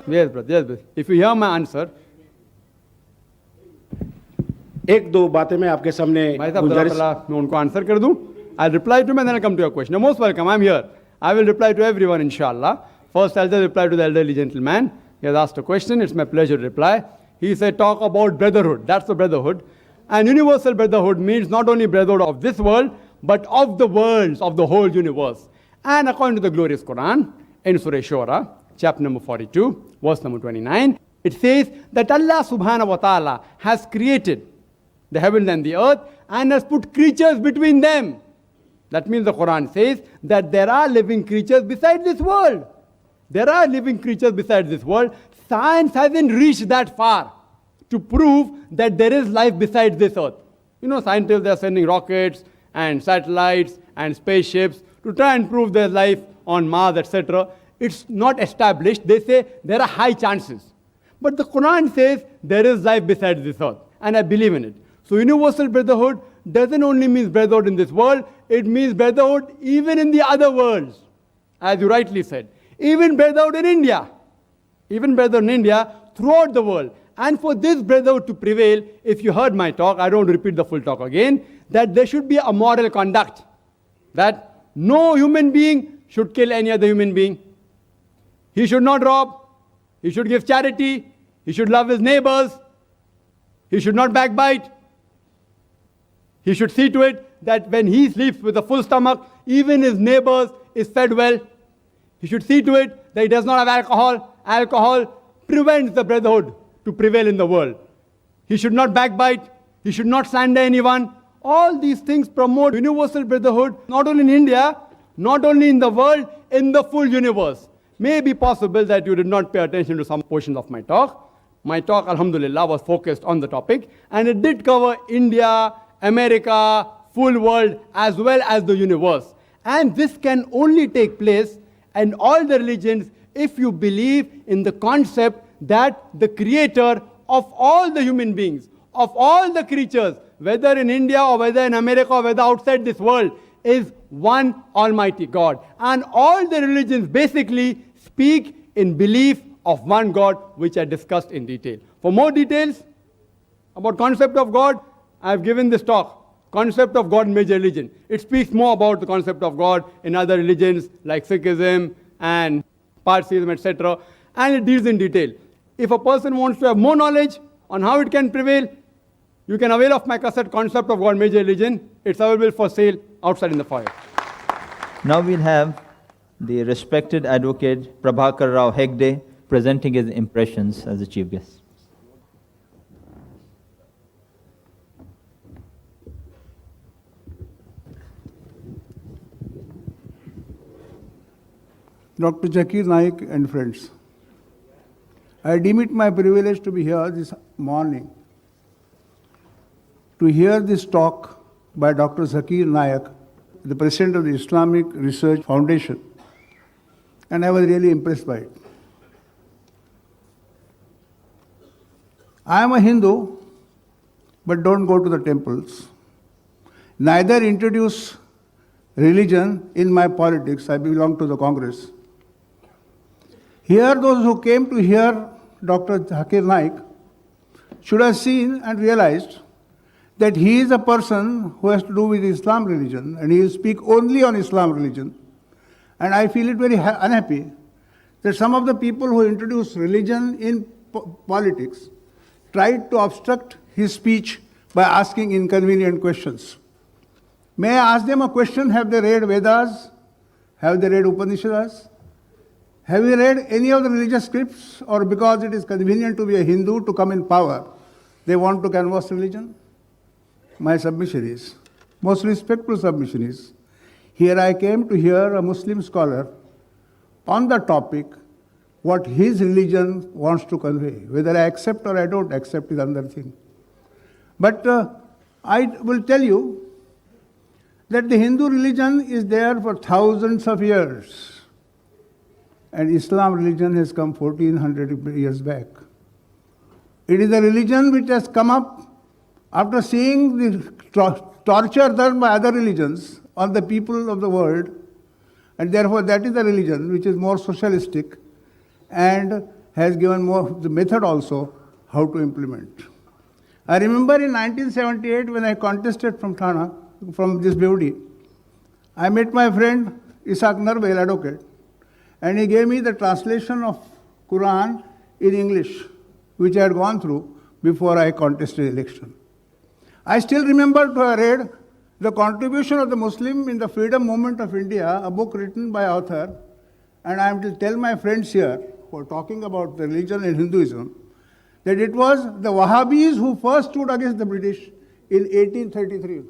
Yes, brother. Yes, brother. If you hear my answer, एक दो बातें मैं आपके सामने भाई साहब जरा गुजारिश पहला मैं उनको आंसर कर दूं. I'll reply to him and then I'll come to your question. You're most welcome. I'm here. I will reply to everyone, inshallah. First, I'll just reply to the elderly gentleman. He has asked a question. It's my pleasure to reply. He said, talk about brotherhood. That's the brotherhood. And universal brotherhood means not only brotherhood of this world, but of the worlds, of the whole universe. And according to the glorious Quran, in Surah Shura, chapter number 42, verse number 29, it says that Allah subhanahu wa ta'ala has created the heavens and the earth and has put creatures between them. That means the Quran says that there are living creatures besides this world. There are living creatures besides this world. Science hasn't reached that far to prove that there is life besides this earth. Scientists are sending rockets and satellites and spaceships to try and prove there's life on Mars, etc. It's not established. They say there are high chances. But the Quran says there is life besides this earth, and I believe in it. So universal brotherhood doesn't only mean brotherhood in this world, it means brotherhood even in the other worlds, as you rightly said. Even brotherhood in India. Even brotherhood in India throughout the world. And for this brotherhood to prevail, if you heard my talk, I don't repeat the full talk again, that there should be a moral conduct. That no human being should kill any other human being. He should not rob. He should give charity. He should love his neighbors. He should not backbite. He should see to it that when he sleeps with a full stomach, even his neighbors is fed well. He should see to it that he does not have alcohol. Alcohol prevents the brotherhood to prevail in the world. He should not backbite. He should not slander anyone. All these things promote universal brotherhood, not only in India, not only in the world, in the full universe. May be possible that you did not pay attention to some portions of my talk. My talk, alhamdulillah, was focused on the topic, and it did cover India, America, full world, as well as the universe. And this can only take place in all the religions if you believe in the concept that the creator of all the human beings, of all the creatures, whether in India or whether in America or whether outside this world, is one Almighty God. And all the religions basically speak in belief of one God, which I discussed in detail. For more details about concept of God, I have given this talk, Concept of God in Major Religion. It speaks more about the concept of God in other religions like Sikhism and Parsiism, etc. And it deals in detail. If a person wants to have more knowledge on how it can prevail, you can avail of my cassette, Concept of God in Major Religion. It's available for sale outside in the foyer. Now we'll have the respected advocate Prabhakar Rao Hegde presenting his impressions as the chief guest. Dr. Zakir Naik and friends, I deem it my privilege to be here this morning to hear this talk by Dr. Zakir Naik, the president of the Islamic Research Foundation, and I was really impressed by it. I am a Hindu, but don't go to the temples. Neither introduce religion in my politics. I belong to the Congress. Here, those who came to hear Dr. Zakir Naik should have seen and realized that he is a person who has to do with Islam religion, and he will speak only on Islam religion. And I feel it very unhappy that some of the people who introduce religion in politics tried to obstruct his speech by asking inconvenient questions. May I ask them a question? Have they read Vedas? Have they read Upanishads? Have you read any of the religious scripts? Or because it is convenient to be a Hindu to come in power, they want to canvass religion? My submission is, most respectful submission is, here I came to hear a Muslim scholar on the topic what his religion wants to convey. Whether I accept or I don't accept is another thing. But I will tell you that the Hindu religion is there for thousands of years. And Islam religion has come 1400 years back. It is a religion which has come up after seeing the torture done by other religions on the people of the world, and therefore that is a religion which is more socialistic and has given more the method also how to implement. I remember in 1978 when I contested from Thana, from this Beudi, I met my friend Isaac Narvel, advocate, and he gave me the translation of Quran in English, which I had gone through before I contested election. I still remember to have read The Contribution of the Muslim in the Freedom Movement of India, a book written by author, and I am to tell my friends here who are talking about the religion and Hinduism, that it was the Wahhabis who first stood against the British in 1833.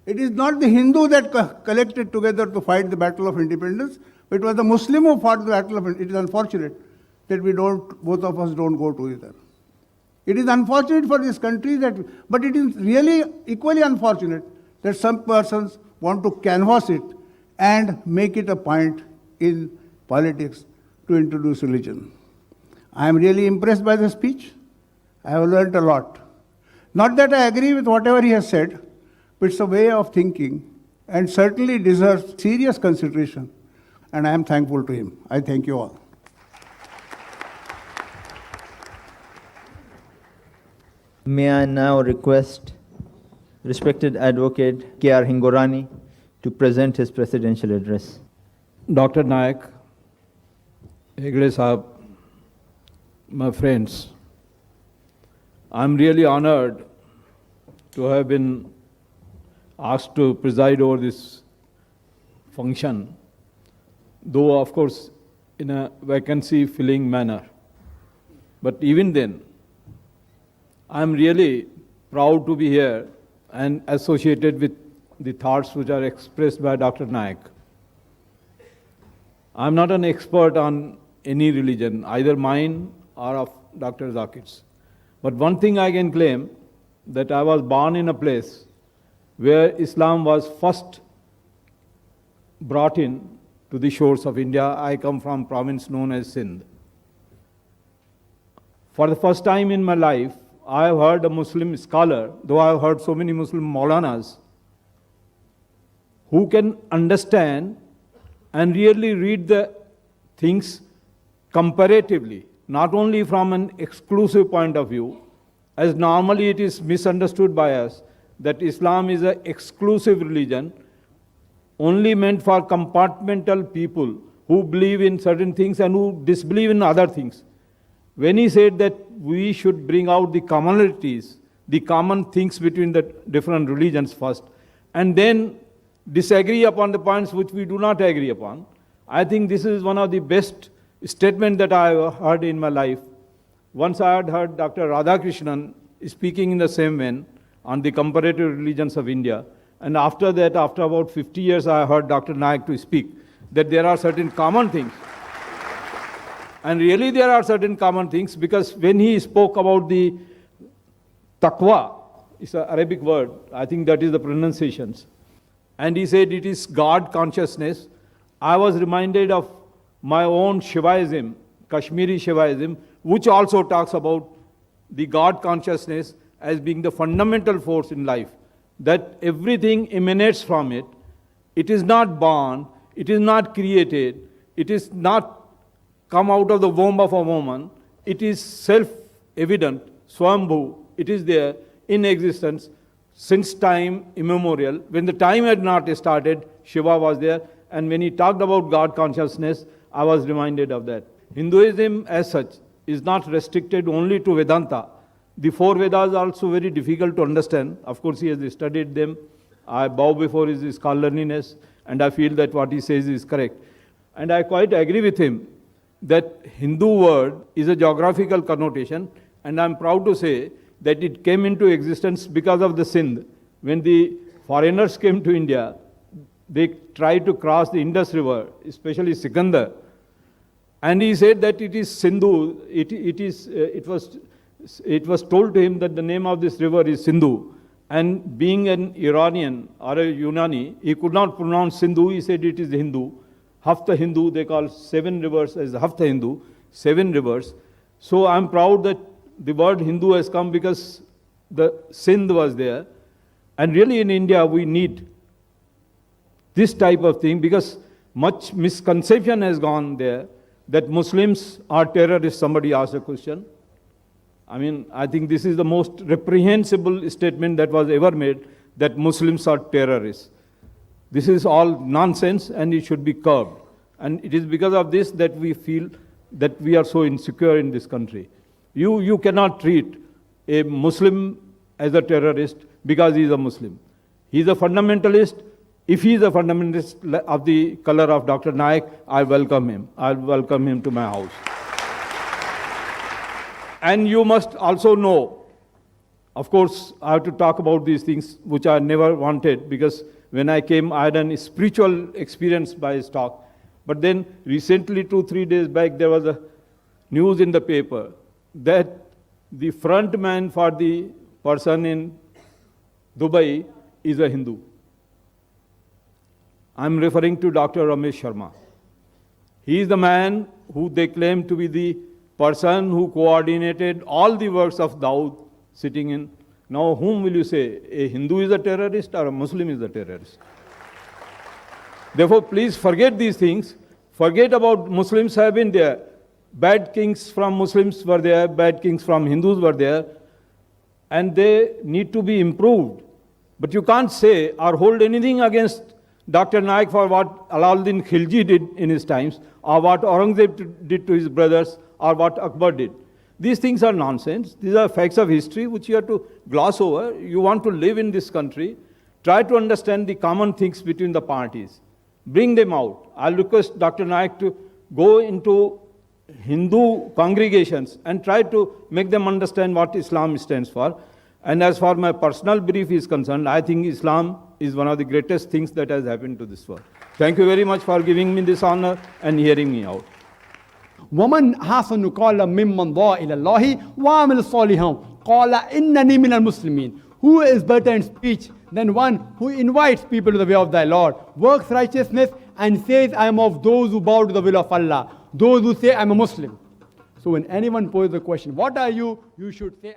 It is not the Hindu that collected together to fight the Battle of Independence, but it was the Muslim who fought the Battle of Independence. It is unfortunate that both of us don't go together. It is unfortunate for this country but it is really equally unfortunate that some persons want to canvass it and make it a point in politics to introduce religion. I am really impressed by the speech. I have learned a lot. Not that I agree with whatever he has said, but it's a way of thinking and certainly deserves serious consideration. And I am thankful to him. I thank you all. May I now request respected advocate K.R. Hingorani to present his presidential address. Dr. Naik, Hegde Sahab, my friends, I'm really honored to have been asked to preside over this function, though of course in a vacancy-filling manner. But even then, I'm really proud to be here and associated with the thoughts which are expressed by Dr. Naik. I'm not an expert on any religion, either mine or of Dr. Zakir's. But one thing I can claim, that I was born in a place where Islam was first brought in to the shores of India. I come from a province known as Sindh. For the first time in my life, I have heard a Muslim scholar, though I have heard so many Muslim Maulanas, who can understand and really read the things comparatively, not only from an exclusive point of view, as normally it is misunderstood by us, that Islam is an exclusive religion, only meant for compartmental people who believe in certain things and who disbelieve in other things. When he said that we should bring out the commonalities, the common things between the different religions first, and then disagree upon the points which we do not agree upon, I think this is one of the best statements that I have heard in my life. Once I had heard Dr. Radhakrishnan speaking in the same vein on the comparative religions of India, and after that, after about 50 years, I heard Dr. Naik to speak, that there are certain common things. And really there are certain common things, because when he spoke about the taqwa it's an Arabic word, I think that is the pronunciations. And he said it is God consciousness. I was reminded of my own Shivaism, Kashmiri Shivaism, which also talks about the God consciousness as being the fundamental force in life, that everything emanates from it. It is not born, it is not created, it is not come out of the womb of a woman, it is self-evident, Swambhu, it is there in existence since time immemorial. When the time had not started, Shiva was there, and when he talked about God consciousness, I was reminded of that. Hinduism as such is not restricted only to Vedanta. The four Vedas are also very difficult to understand. Of course, he has studied them. I bow before his scholarliness, and I feel that what he says is correct. And I quite agree with him that Hindu word is a geographical connotation, and I'm proud to say that it came into existence because of the Sindh. When the foreigners came to India, they tried to cross the Indus River, especially Sikandar. And he said that it is Sindhu. It was told to him that the name of this river is Sindhu. And being an Iranian or a Unani, he could not pronounce Sindhu. He said it is Hindu. Hafta Hindu, they call 7 rivers as Hafta Hindu, 7 rivers. So I'm proud that the word Hindu has come because the Sindh was there. And really in India, we need this type of thing because much misconception has gone there that Muslims are terrorists. Somebody asked a question. I mean, I think this is the most reprehensible statement that was ever made, that Muslims are terrorists. This is all nonsense and it should be curbed. And it is because of this that we feel that we are so insecure in this country. You cannot treat a Muslim as a terrorist because he is a Muslim. He is a fundamentalist. If he is a fundamentalist of the color of Dr. Naik, I welcome him. I'll welcome him to my house. And you must also know, of course, I have to talk about these things which I never wanted because when I came, I had a spiritual experience by his talk. But then recently, 2-3 days back, there was a news in the paper that the front man for the person in Dubai is a Hindu. I'm referring to Dr. Ramesh Sharma. He is the man who they claim to be the person who coordinated all the works of Dawood sitting in. Now, whom will you say? A Hindu is a terrorist or a Muslim is a terrorist? Therefore, please forget these things. Forget about Muslims have been there. Bad kings from Muslims were there, bad kings from Hindus were there, and they need to be improved. But you can't say or hold anything against Dr. Naik for what Alauddin Khilji did in his times, or what Aurangzeb did to his brothers, or what Akbar did. These things are nonsense. These are facts of history which you have to gloss over. You want to live in this country. Try to understand the common things between the parties. Bring them out. I'll request Dr. Naik to go into Hindu congregations and try to make them understand what Islam stands for. And as far my personal belief is concerned, I think Islam is one of the greatest things that has happened to this world. Thank you very much for giving me this honor and hearing me out. ومن أحسن قولا ممن دعا إلى الله وعمل صالحا قال إنني من المسلمين. Who is better in speech than one who invites people to the way of thy Lord, works righteousness, and says, I am of those who bow to the will of Allah, those who say, I am a Muslim. So when anyone poses the question, what are you? You should say,